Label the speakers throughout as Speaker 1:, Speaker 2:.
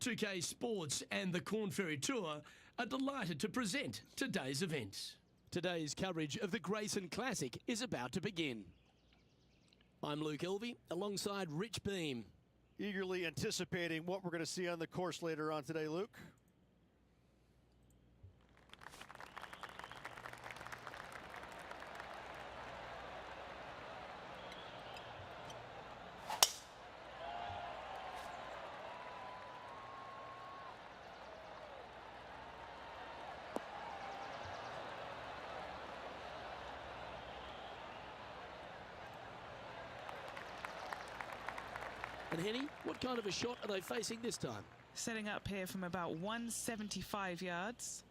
Speaker 1: 2K Sports and the Corn Ferry Tour are delighted to present today's event. Today's coverage of the Grayson Classic is about to begin. I'm Luke Elvey alongside Rich Beam.
Speaker 2: Eagerly anticipating what we're going to see on the course later on today, Luke.
Speaker 1: And Henny, what kind of a shot are they facing this time?
Speaker 3: Setting up here from about 175 yards.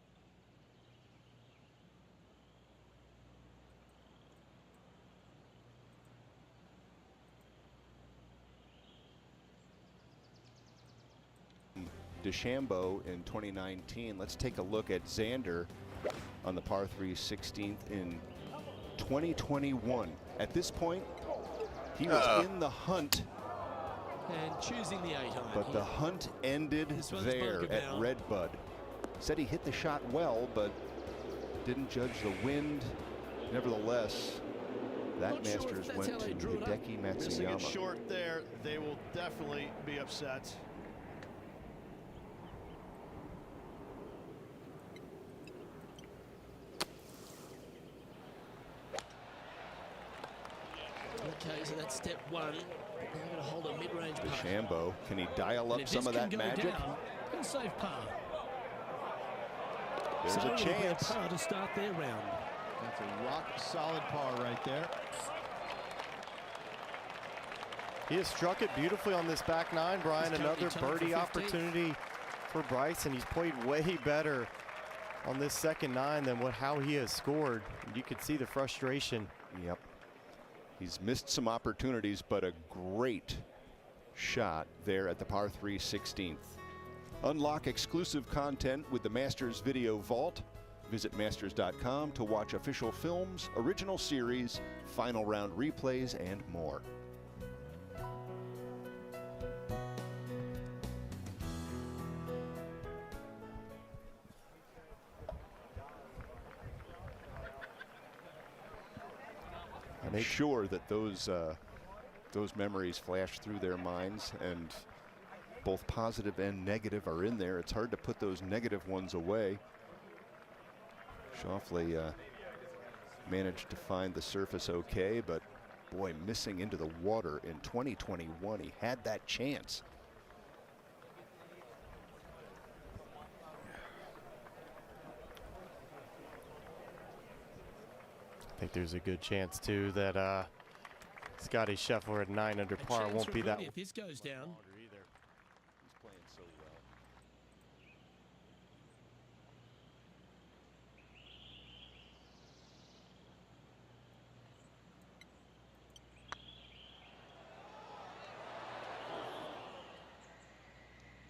Speaker 4: DeChambeau in 2019. Let's take a look at Xander on the par 3 16th in 2021. At this point, he was in the hunt.
Speaker 1: And choosing the 8-iron.
Speaker 4: But the hunt ended there at Redbud. Said he hit the shot well, but didn't judge the wind. Nevertheless, that Masters went to Hideki
Speaker 2: Missing it
Speaker 4: Matsuyama.
Speaker 2: short there, they will definitely be upset.
Speaker 1: Okay, so that's step one. Now going to hold a mid-range putt.
Speaker 4: DeChambeau, can he dial up some of that magic?
Speaker 1: He'll save par.
Speaker 4: There's a chance.
Speaker 1: Par to start their round.
Speaker 2: That's a rock-solid par right there.
Speaker 5: He has struck it beautifully on this back nine, Brian. Another birdie opportunity for Bryce, and he's played way better on this second nine than how he has scored. You could see the frustration.
Speaker 4: Yep. He's missed some opportunities, but a great shot there at the par 3 16th. Unlock exclusive content with the Masters Video Vault. Visit masters.com to watch official films, original series, final round replays, and more. I'm sure that those memories flash through their minds, and both positive and negative are in there. It's hard to put those negative ones away. Schauffele managed to find the surface okay, but boy, missing into the water in 2021, he had that chance.
Speaker 5: I think there's a good chance too that Scotty Scheffler at 9 under par won't be that.
Speaker 1: If this goes down,
Speaker 4: Either. He's playing so well.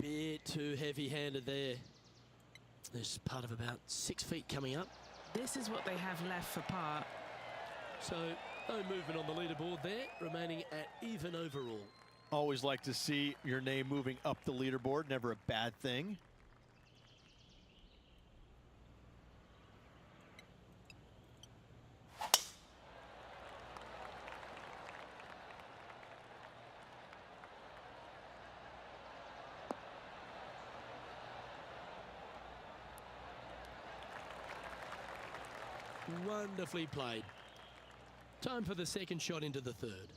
Speaker 1: bit too heavy-handed there. There's part of about 6 feet coming up.
Speaker 3: This is what they have left for par.
Speaker 1: So no movement on the leaderboard there, remaining at even overall.
Speaker 2: Always like to see your name moving up the leaderboard, never a bad thing.
Speaker 1: Wonderfully played. Time for the second shot into the third.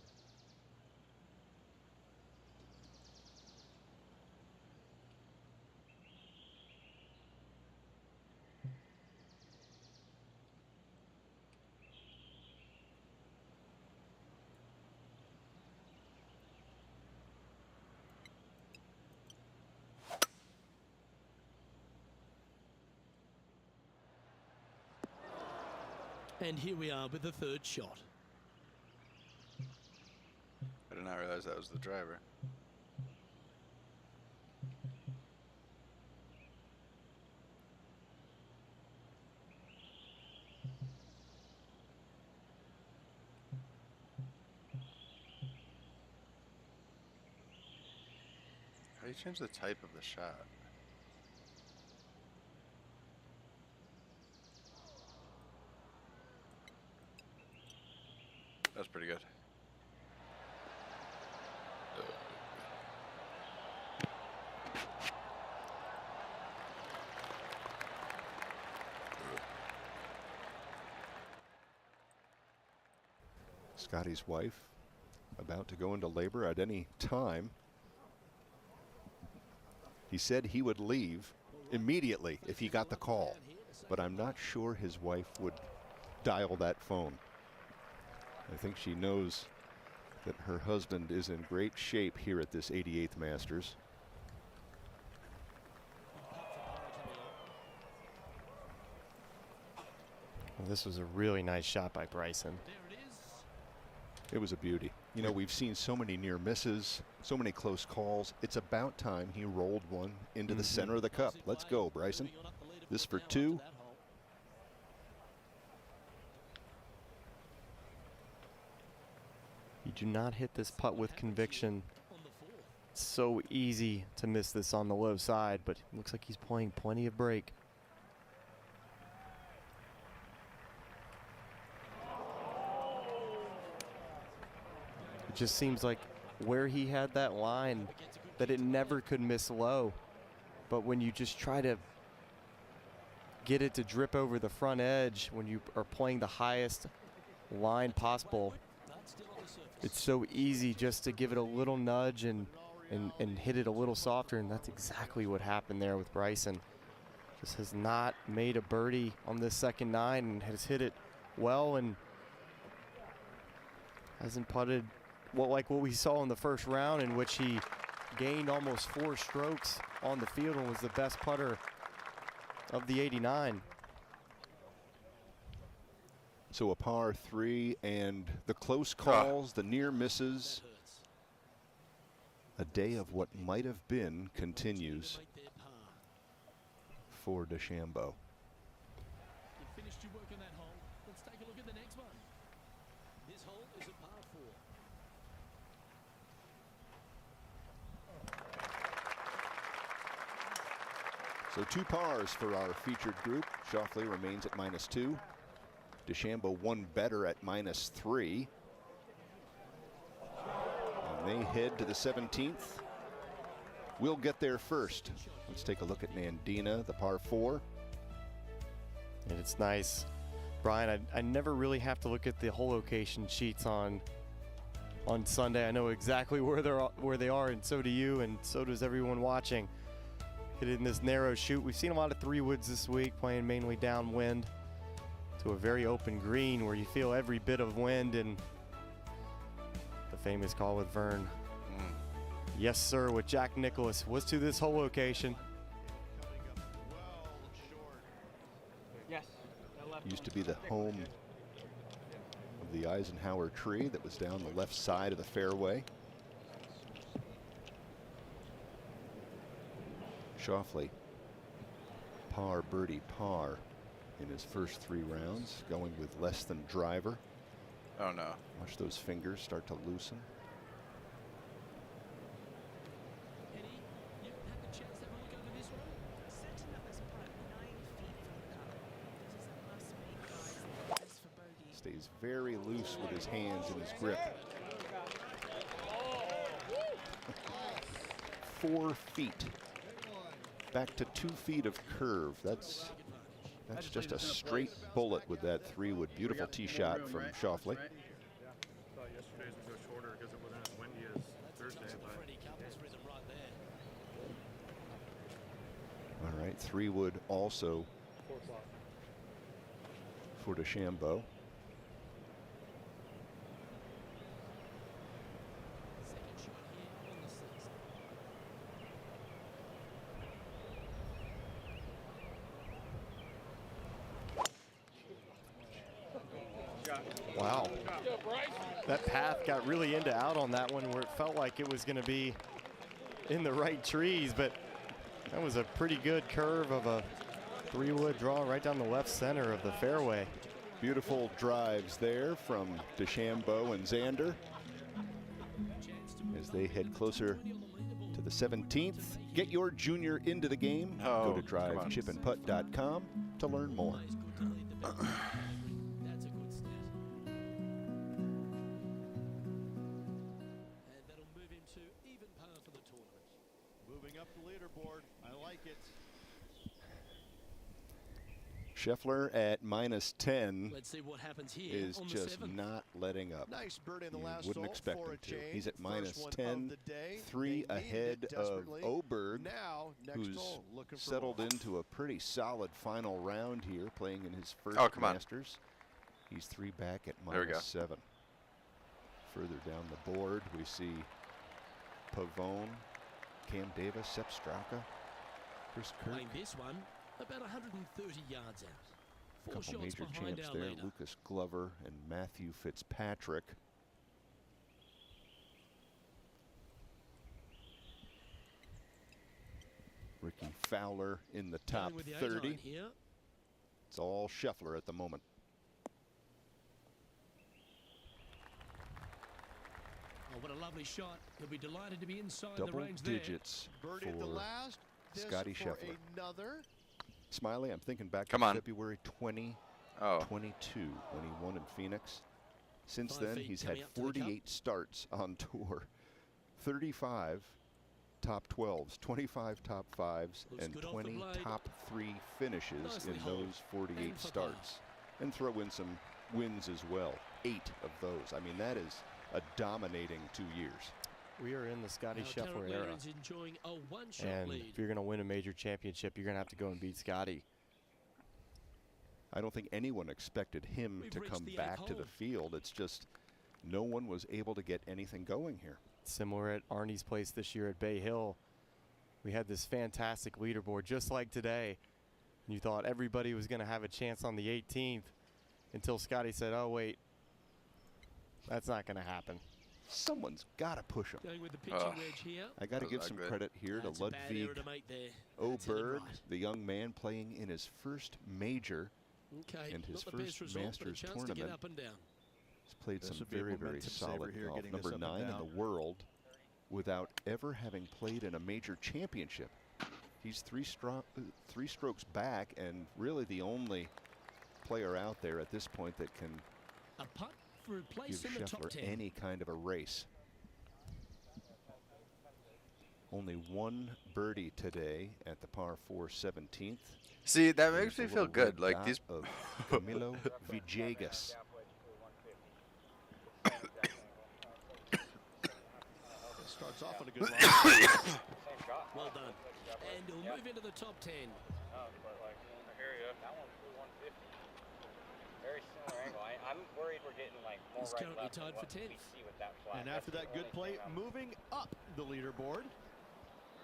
Speaker 1: And here we are with the third shot.
Speaker 6: I did not realize that was the driver. How do you change the type of the shot? That's pretty good.
Speaker 4: Scotty's wife about to go into labor at any time. He said he would leave immediately if he got the call, but I'm not sure his wife would dial that phone. I think she knows that her husband is in great shape here at this 88th Masters.
Speaker 5: Well, this was a really nice shot by Bryson.
Speaker 4: It was a beauty. You know, we've seen so many near misses, so many close calls. It's about time he rolled one into the center of the cup. Let's go, Bryson. This for 2.
Speaker 5: You do not hit this putt with conviction. It's so easy to miss this on the low side, but it looks like he's playing plenty of break. It just seems like where he had that line, that it never could miss low. But when you just try to get it to drip over the front edge, when you are playing the highest line possible, it's so easy just to give it a little nudge and hit it a little softer, and that's exactly what happened there with Bryson. Just has not made a birdie on this second 9 and has hit it well, and hasn't putted like what we saw in the first round, in which he gained almost 4 strokes on the field and was the best putter of the 89.
Speaker 4: So a par 3, and the close calls, the near misses. A day of what might have been continues for DeChambeau.
Speaker 1: You finished your work on that hole. Let's take a look at the next one. This hole is a par 4.
Speaker 4: So 2 pars for our featured group. Schauffele remains at -2. DeChambeau one better at -3. And they head to the 17th. We'll get there first. Let's take a look at Nandina, the par 4.
Speaker 5: And it's nice, Brian. I never really have to look at the hole location sheets on Sunday. I know exactly where they are, and so do you, and so does everyone watching. Hit it in this narrow shoot. We've seen a lot of 3-woods this week, playing mainly downwind to a very open green where you feel every bit of wind, and the famous call with Vern. Yes, sir, with Jack Nicklaus was to this hole location.
Speaker 4: Used to be the home of the Eisenhower tree that was down the left side of the fairway. Schauffele, par, birdie, par in his first 3 rounds, going with less than driver.
Speaker 6: Oh no.
Speaker 4: Watch those fingers start to loosen. Stays very loose with his hands and his grip. 4 feet. Back to 2 feet of curve. That's just a straight bullet with that 3-wood. Beautiful tee shot from Schauffele. All right, 3-wood also for DeChambeau.
Speaker 5: Wow. That path got really into out on that one, where it felt like it was going to be in the right trees, but that was a pretty good curve of a 3-wood draw right down the left center of the fairway.
Speaker 4: Beautiful drives there from DeChambeau and Xander as they head closer to the 17th. Get your junior into the game. Go to drivechipandputt.com to learn more.
Speaker 2: Moving up the leaderboard. I like it.
Speaker 4: Scheffler at -10
Speaker 1: Let's see what happens here
Speaker 4: is
Speaker 1: on the
Speaker 4: just
Speaker 1: 7th.
Speaker 4: not letting up.
Speaker 2: Nice birdie in the
Speaker 4: You
Speaker 2: last
Speaker 4: wouldn't
Speaker 2: hole
Speaker 4: expect
Speaker 2: for
Speaker 4: him
Speaker 2: a
Speaker 4: to.
Speaker 2: change.
Speaker 4: He's at
Speaker 2: First one
Speaker 4: -10,
Speaker 2: of the day.
Speaker 4: 3
Speaker 2: They needed
Speaker 4: ahead
Speaker 2: it
Speaker 4: of
Speaker 2: desperately.
Speaker 4: Oberg,
Speaker 2: Now, next
Speaker 4: who's
Speaker 2: hole, looking for
Speaker 4: settled
Speaker 2: more.
Speaker 4: into a pretty solid final round here, playing in his first
Speaker 6: Oh, come on.
Speaker 4: Masters. He's 3 back at
Speaker 6: There we go.
Speaker 4: -7. Further down the board, we see Pavone, Cam Davis, Sepp Straka, Chris Kirk.
Speaker 1: Playing this one about 130 yards out.
Speaker 4: A
Speaker 1: 4
Speaker 4: couple
Speaker 1: shots
Speaker 4: major
Speaker 1: behind
Speaker 4: champs
Speaker 1: our
Speaker 4: there,
Speaker 1: leader.
Speaker 4: Lucas Glover and Matthew Fitzpatrick. Ricky Fowler in the top
Speaker 1: Going with the
Speaker 4: 30.
Speaker 1: 8-iron here.
Speaker 4: It's all Scheffler at the moment.
Speaker 1: Oh, what a lovely shot. He'll be delighted to be inside
Speaker 4: Double
Speaker 1: the range there.
Speaker 4: digits
Speaker 2: Birdie at the
Speaker 4: for
Speaker 2: last. This
Speaker 4: Scotty
Speaker 2: for
Speaker 4: Scheffler.
Speaker 2: another.
Speaker 4: Smiley. I'm thinking back
Speaker 6: Come
Speaker 4: to
Speaker 6: on.
Speaker 4: February 2022
Speaker 6: Oh,
Speaker 4: when he won in Phoenix. Since
Speaker 1: 5
Speaker 4: then,
Speaker 1: feet
Speaker 4: he's had
Speaker 1: coming up to the cup.
Speaker 4: 48 starts on tour, 35 top 12s, 25 top 5s,
Speaker 1: Looks
Speaker 4: and
Speaker 1: good off the
Speaker 4: 20
Speaker 1: blade.
Speaker 4: top 3 finishes
Speaker 1: Nicely
Speaker 4: in
Speaker 1: holed.
Speaker 4: those 48
Speaker 1: And for
Speaker 4: starts. And throw in some wins as well, 8 of those. I mean, that is a dominating 2 years.
Speaker 5: We are in the Scotty
Speaker 1: Now,
Speaker 5: Scheffler
Speaker 1: Tarek
Speaker 5: era.
Speaker 1: Leonard's enjoying a one-shot
Speaker 5: And
Speaker 1: lead.
Speaker 5: if you're going to win a major championship, you're going to have to go and beat Scotty.
Speaker 4: I don't think anyone expected him
Speaker 1: We've
Speaker 4: to
Speaker 1: reached
Speaker 4: come
Speaker 1: the 8th
Speaker 4: back to the
Speaker 1: hole.
Speaker 4: field. It's just no one was able to get anything going here.
Speaker 5: Similar at Arnie's place this year at Bay Hill. We had this fantastic leaderboard just like today. And you thought everybody was going to have a chance on the 18th until Scotty said, oh, wait, that's not going to happen.
Speaker 4: Someone's got to push him.
Speaker 1: Going with the pitching wedge here.
Speaker 4: I got to
Speaker 6: That
Speaker 4: give
Speaker 6: was
Speaker 4: some
Speaker 6: ugly.
Speaker 4: credit here
Speaker 1: That's
Speaker 4: to
Speaker 1: a bad error
Speaker 4: Ludwig
Speaker 1: to make there. That's headed
Speaker 4: Oberg,
Speaker 1: right.
Speaker 4: the young man playing in his first major.
Speaker 1: Okay,
Speaker 4: and his
Speaker 1: not the best
Speaker 4: first
Speaker 1: result, but a
Speaker 4: Masters
Speaker 1: chance to get
Speaker 4: tournament.
Speaker 1: up and down.
Speaker 4: He's played
Speaker 2: This
Speaker 4: some
Speaker 2: would be a
Speaker 4: very, very
Speaker 2: momentum saver
Speaker 4: solid
Speaker 2: here,
Speaker 4: golf.
Speaker 2: getting this
Speaker 4: Number
Speaker 2: up and
Speaker 4: 9 in
Speaker 2: down.
Speaker 4: the world without ever having played in a major championship. He's three strokes back and really the only player out there at this point that can
Speaker 1: A putt for a place
Speaker 4: give
Speaker 1: in the top
Speaker 4: Scheffler
Speaker 1: 10.
Speaker 4: any kind of a race. Only one birdie today at the par 4 17th.
Speaker 6: see, that
Speaker 4: There's
Speaker 6: makes
Speaker 4: a
Speaker 6: me feel
Speaker 4: little
Speaker 6: good.
Speaker 4: red
Speaker 6: Like
Speaker 4: dot
Speaker 6: these.
Speaker 4: of Camilo Villegas.
Speaker 2: Starts off on a good line.
Speaker 1: Well done. And he'll move into the top 10.
Speaker 7: Very similar angle. I'm worried we're getting like more
Speaker 1: He's
Speaker 7: right
Speaker 1: currently
Speaker 7: left
Speaker 1: tied
Speaker 7: than
Speaker 1: for
Speaker 7: what we
Speaker 1: 10th.
Speaker 7: see with that flag.
Speaker 2: And after that good play, moving up the leaderboard.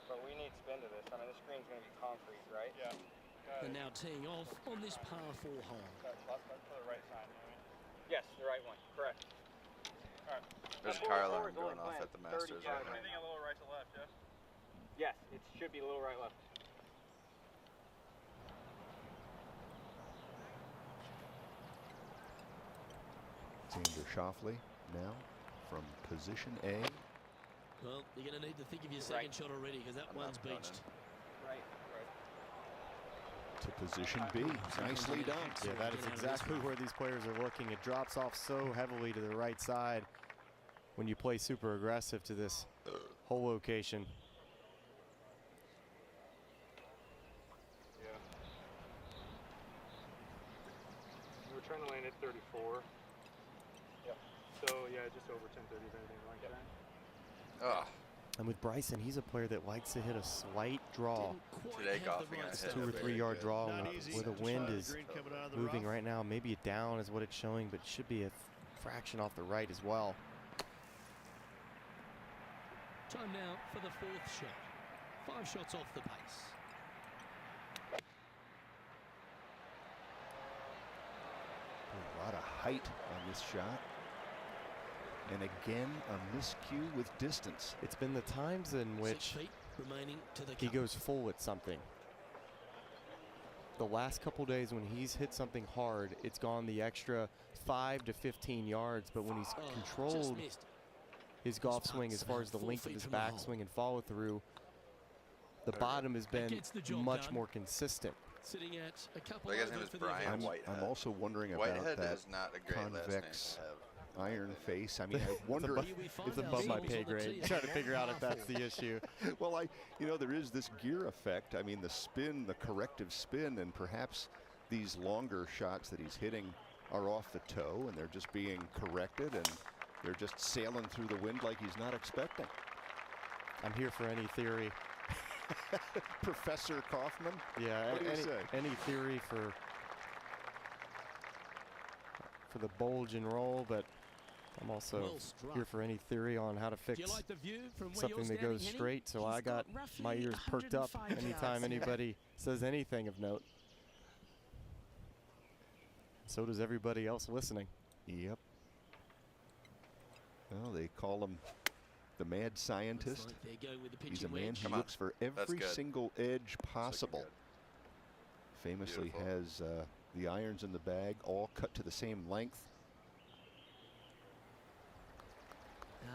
Speaker 7: But we need spin to this. I mean, this screen's going to be concrete, right? Yeah.
Speaker 1: And now teeing off on this par 4 hole.
Speaker 7: Yes, the right one. Correct.
Speaker 6: There's a
Speaker 7: That
Speaker 6: car
Speaker 7: forward
Speaker 6: alarm
Speaker 7: four is
Speaker 6: going
Speaker 7: only
Speaker 6: off
Speaker 7: planned
Speaker 6: at the Masters
Speaker 7: 35
Speaker 6: right now.
Speaker 7: Anything a little right to left, yes? Yes, it should be a little right left.
Speaker 4: Xander Schauffele now from position A.
Speaker 1: Well, you're going to need to think of your second shot already because that one's
Speaker 6: going
Speaker 1: beached.
Speaker 7: Right.
Speaker 4: To position B. Nicely done.
Speaker 5: Yeah, that is exactly where these players are looking. It drops off so heavily to the right side when you play super aggressive to this hole location.
Speaker 7: Yeah. We were trying to land at 34. Yep. So, yeah, just over 1030 if anything like that.
Speaker 6: Ugh.
Speaker 5: And with Bryson, he's a player that likes to hit a slight draw.
Speaker 1: Didn't quite
Speaker 6: Today
Speaker 1: have
Speaker 6: golfing,
Speaker 1: the
Speaker 6: I
Speaker 1: right
Speaker 6: hit
Speaker 1: stuff.
Speaker 5: 2 or
Speaker 6: Yeah,
Speaker 5: 3 yard
Speaker 6: good.
Speaker 5: draw
Speaker 2: Not
Speaker 5: where
Speaker 2: easy
Speaker 5: the
Speaker 2: to
Speaker 5: wind
Speaker 2: try the
Speaker 5: is
Speaker 2: green coming out of the
Speaker 5: moving
Speaker 2: rough.
Speaker 5: right now. Maybe a down is what it's showing, but it should be a fraction off the right as well.
Speaker 1: Time now for the 4th shot. 5 shots off the pace.
Speaker 4: A lot of height on this shot. And again, a miscue with distance.
Speaker 5: It's been the times in
Speaker 1: 6
Speaker 5: which
Speaker 1: feet remaining to the
Speaker 5: he
Speaker 1: cup.
Speaker 5: goes full at something. The last couple days when he's hit something hard, it's gone the extra 5 to 15 yards, but when he's
Speaker 1: Oh, just
Speaker 5: controlled
Speaker 1: missed.
Speaker 5: his golf swing as far as the length of his backswing and follow through. The bottom has been much more consistent.
Speaker 1: Sitting at a couple
Speaker 6: That guy's name is Brian Whitehead.
Speaker 4: I'm also wondering
Speaker 6: Whitehead
Speaker 4: about that
Speaker 6: is not a great last name
Speaker 4: convex
Speaker 6: to have.
Speaker 4: iron face. I mean, I wonder.
Speaker 5: It's above my pay grade. Trying to figure out if that's the issue.
Speaker 4: Well, there is this gear effect. I mean, the spin, the corrective spin, and perhaps these longer shots that he's hitting are off the toe, and they're just being corrected, and they're just sailing through the wind like he's not expecting.
Speaker 5: I'm here for any theory.
Speaker 4: Professor Kaufman?
Speaker 5: Yeah,
Speaker 4: what do you say?
Speaker 5: Any theory for the bulge and roll, but I'm also here for any theory on how to fix something that goes straight. So I got my ears perked up anytime anybody says anything of note. So does everybody else listening.
Speaker 4: Yep. Well, they call him the mad scientist. He's a man who looks for every single edge possible. Famously has the irons in the bag all cut to the same length.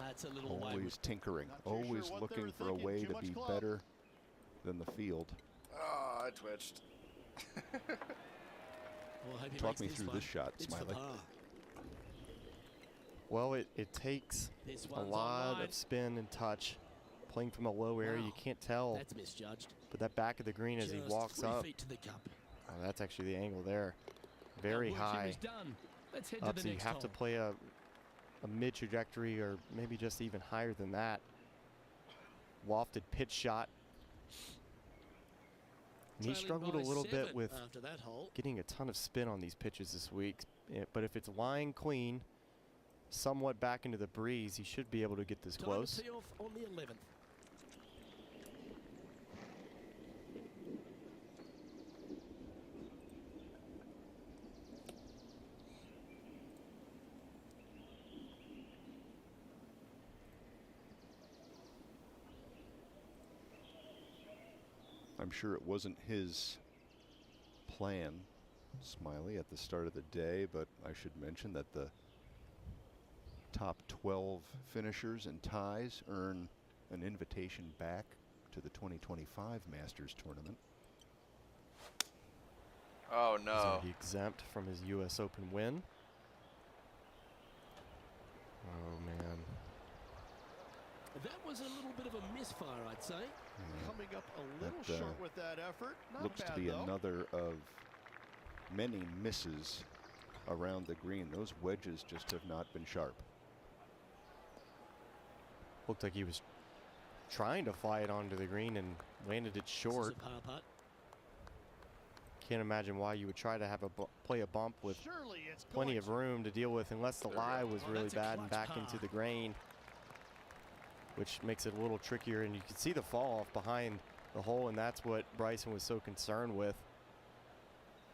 Speaker 1: It's a little
Speaker 4: always tinkering, always looking for a way to be better than the field.
Speaker 6: Oh, I twitched.
Speaker 4: Talk me through this shot, Smiley.
Speaker 5: Well, it takes a lot of spin and touch. Playing from a low area, you can't tell.
Speaker 1: That's misjudged.
Speaker 5: But that back of the green as he walks up. Oh, that's actually the angle there. Very high. Up, so you have to play a mid trajectory or maybe just even higher than that. Wafted pitch shot. And he struggled a little bit with getting a ton of spin on these pitches this week. But if it's lying clean, somewhat back into the breeze, he should be able to get this close.
Speaker 1: On the 11th.
Speaker 4: I'm sure it wasn't his plan, Smiley, at the start of the day, but I should mention that the top 12 finishers and ties earn an invitation back to the 2025 Masters tournament.
Speaker 6: Oh no.
Speaker 5: He's already exempt from his US Open win. Oh man.
Speaker 1: That was a little bit of a misfire, I'd say.
Speaker 2: Coming up a little short with that effort.
Speaker 4: Looks to be another of many misses around the green. Those wedges just have not been sharp.
Speaker 5: Looked like he was trying to fly it onto the green and landed it short. Can't imagine why you would try to have play a bump with plenty of room to deal with unless the lie was really bad and back into the grain, which makes it a little trickier. And you can see the fall off behind the hole, and that's what Bryson was so concerned with,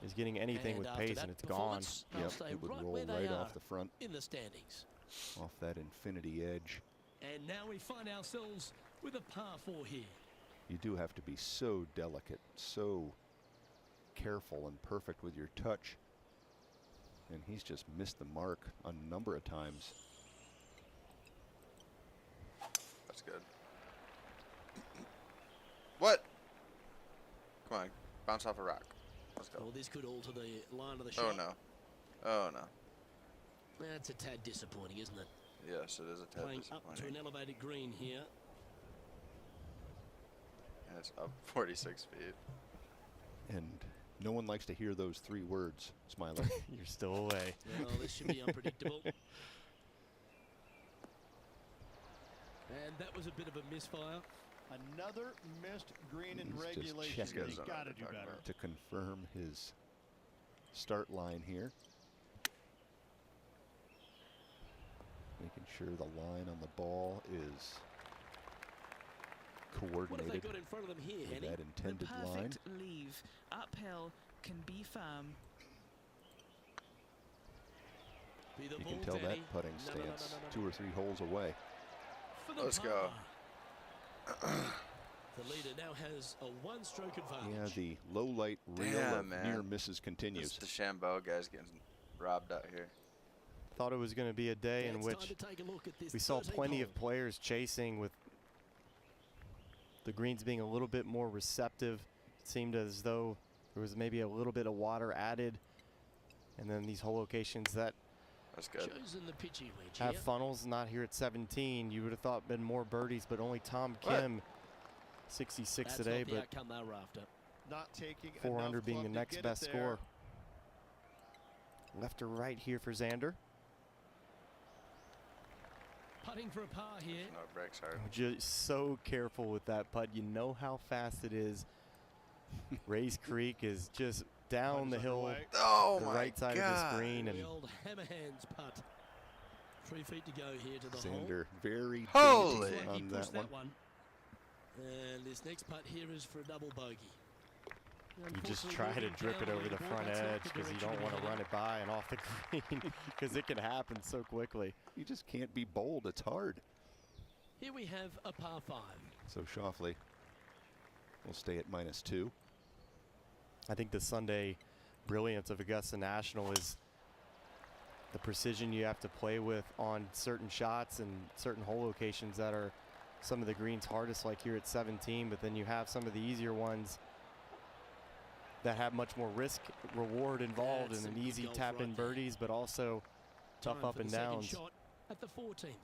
Speaker 5: is getting anything with pace, and it's gone.
Speaker 4: Yep, it would roll right off the front.
Speaker 1: In the standings.
Speaker 4: Off that infinity edge.
Speaker 1: And now we find ourselves with a par 4 here.
Speaker 4: You do have to be so delicate, so careful and perfect with your touch. And he's just missed the mark a number of times.
Speaker 6: That's good. What? Come on, bounce off a rock. Let's go.
Speaker 1: Well, this could alter the line of the shot.
Speaker 6: Oh no. Oh no.
Speaker 1: That's a tad disappointing, isn't it?
Speaker 6: Yes, it is a tad
Speaker 1: Playing
Speaker 6: disappointing.
Speaker 1: up to an elevated green here.
Speaker 6: And it's up 46 feet.
Speaker 4: And no one likes to hear those 3 words, Smiley.
Speaker 5: You're still away.
Speaker 1: Well, this should be unpredictable. And that was a bit of a misfire.
Speaker 2: Another missed green in
Speaker 4: He's
Speaker 2: regulation.
Speaker 4: just checking
Speaker 2: He's got to do better.
Speaker 4: to confirm his start line here. Making sure the line on the ball is coordinated.
Speaker 1: What have they got in front of them here, Henny?
Speaker 4: That intended
Speaker 3: The
Speaker 4: line.
Speaker 3: perfect leave. Uphill can be firm.
Speaker 4: You can tell that putting stance 2 or 3 holes away.
Speaker 6: Let's go.
Speaker 1: The leader now has a 1-stroke advantage.
Speaker 4: Yeah, the low light reel of near misses continues.
Speaker 6: This DeChambeau guy's getting robbed out here.
Speaker 5: thought it was going to be a day in which we saw plenty of players chasing, with the greens being a little bit more receptive. It seemed as though there was maybe a little bit of water added. And then these hole locations that have funnels, not here at 17. You would have thought been more birdies, but only Tom Kim, 66 today, but
Speaker 2: Not taking
Speaker 5: 400 being the next best score. Left to right here for Xander.
Speaker 1: Putting for a par here.
Speaker 6: No breaks hard.
Speaker 5: Just so careful with that putt. You know how fast it is. Race Creek is just down the hill,
Speaker 6: Oh
Speaker 5: the
Speaker 6: my
Speaker 5: right side
Speaker 6: God.
Speaker 5: of this green, and
Speaker 1: The old hammerhands putt. 3 feet to go here to the
Speaker 4: Xander very
Speaker 6: Holy.
Speaker 4: dainty
Speaker 1: hole.
Speaker 4: on
Speaker 1: He pushed
Speaker 4: that one.
Speaker 1: And this next putt here is for a double bogey.
Speaker 5: you just try to drip it over the front edge because you don't want to run it by and off the green, because it can happen so quickly.
Speaker 4: You just can't be bold. It's hard.
Speaker 1: Here we have a par 5.
Speaker 4: So Schauffele will stay at -2.
Speaker 5: I think the Sunday brilliance of Augusta National is the precision you have to play with on certain shots and certain hole locations that are some of the greens hardest, like here at 17, but then you have some of the easier ones that have much more risk reward involved,
Speaker 1: That's
Speaker 5: and an
Speaker 1: some
Speaker 5: easy
Speaker 1: golf
Speaker 5: tap in
Speaker 1: right there.
Speaker 5: birdies, but also tough
Speaker 1: Time
Speaker 5: up
Speaker 1: for
Speaker 5: and
Speaker 1: the second
Speaker 5: downs.
Speaker 1: shot at the 14th.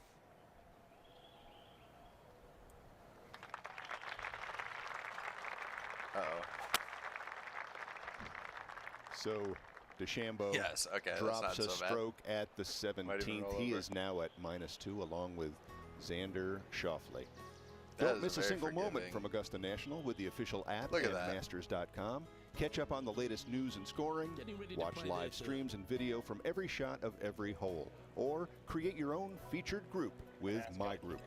Speaker 6: Uh-oh.
Speaker 4: So DeChambeau
Speaker 6: Yes, okay, that's
Speaker 4: drops
Speaker 6: not
Speaker 4: a
Speaker 6: so bad.
Speaker 4: stroke at the
Speaker 6: Might even
Speaker 4: 17th.
Speaker 6: roll
Speaker 4: He
Speaker 6: over.
Speaker 4: is now at -2 along with Xander Schauffele.
Speaker 6: That
Speaker 4: Don't
Speaker 6: is
Speaker 4: miss a
Speaker 6: very
Speaker 4: single moment
Speaker 6: forgiving.
Speaker 4: from Augusta National with the official app
Speaker 6: Look at
Speaker 4: and
Speaker 6: that.
Speaker 4: Masters.com. Catch up on the latest news and scoring.
Speaker 1: Getting ready to
Speaker 4: Watch
Speaker 1: play
Speaker 4: live
Speaker 1: their third.
Speaker 4: streams and video from every shot of every hole. Or create your own featured group with My Group.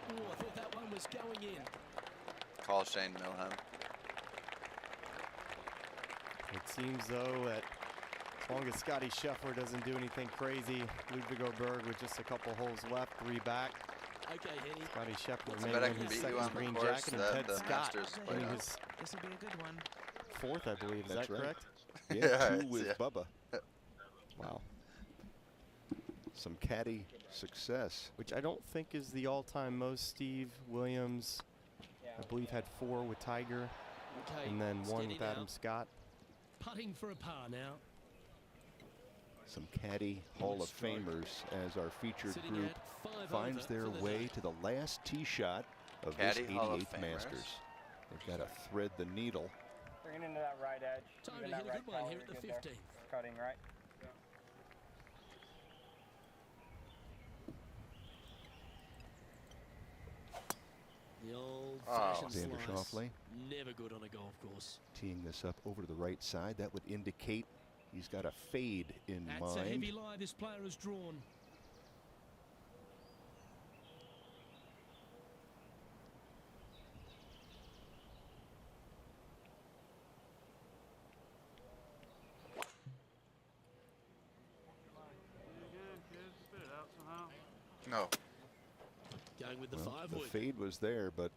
Speaker 1: Oh, I thought that one was going in.
Speaker 6: Call Shane Milham.
Speaker 5: It seems though that as long as Scotty Scheffler doesn't do anything crazy, Ludwig Berg with just a couple holes left, 3 back.
Speaker 1: Okay, Henny.
Speaker 5: Scotty Scheffler
Speaker 6: I
Speaker 5: may
Speaker 6: bet I
Speaker 5: win
Speaker 6: can
Speaker 5: his
Speaker 6: beat you
Speaker 5: second
Speaker 6: on the
Speaker 5: green
Speaker 6: course
Speaker 5: jacket, and
Speaker 6: that
Speaker 5: Ted
Speaker 6: the
Speaker 5: Scott
Speaker 6: Masters play
Speaker 5: winning
Speaker 6: on.
Speaker 5: his
Speaker 3: This will be a good one.
Speaker 5: 4th, I believe. Is
Speaker 4: That's
Speaker 5: that
Speaker 4: right.
Speaker 5: correct?
Speaker 4: Yeah,
Speaker 6: Yeah,
Speaker 4: 2 with
Speaker 6: yeah.
Speaker 4: Bubba.
Speaker 5: Wow.
Speaker 4: Some caddy success.
Speaker 5: Which I don't think is the all-time most. Steve Williams, I believe, had 4 with Tiger,
Speaker 1: Okay,
Speaker 5: and then 1
Speaker 1: steady
Speaker 5: with
Speaker 1: now.
Speaker 5: Adam Scott.
Speaker 1: Putting for a par now.
Speaker 4: Some caddy Hall of Famers as our featured
Speaker 1: Sitting
Speaker 4: group
Speaker 1: at 5
Speaker 4: finds
Speaker 1: over
Speaker 4: their
Speaker 1: for the
Speaker 4: way
Speaker 1: day.
Speaker 4: to the last tee shot of
Speaker 6: Caddy
Speaker 4: this
Speaker 6: Hall of
Speaker 4: 88th
Speaker 6: Famers.
Speaker 4: Masters. They've got to thread the needle.
Speaker 8: Bring it into that right edge.
Speaker 1: Time
Speaker 8: Even
Speaker 1: to
Speaker 8: that
Speaker 1: hit a
Speaker 8: right
Speaker 1: good one
Speaker 8: collar,
Speaker 1: here at the
Speaker 8: you're good there.
Speaker 1: 15th.
Speaker 8: Cutting right.
Speaker 1: The old-fashioned
Speaker 4: Xander
Speaker 1: slice.
Speaker 4: Schauffele
Speaker 1: Never good on a golf course.
Speaker 4: teeing this up over to the right side. That would indicate he's got a fade in
Speaker 1: That's a heavy
Speaker 4: mind.
Speaker 1: lie this player has drawn.
Speaker 6: No.
Speaker 1: Going with the
Speaker 4: Well,
Speaker 1: 5
Speaker 4: the
Speaker 1: wood.
Speaker 4: fade was there, but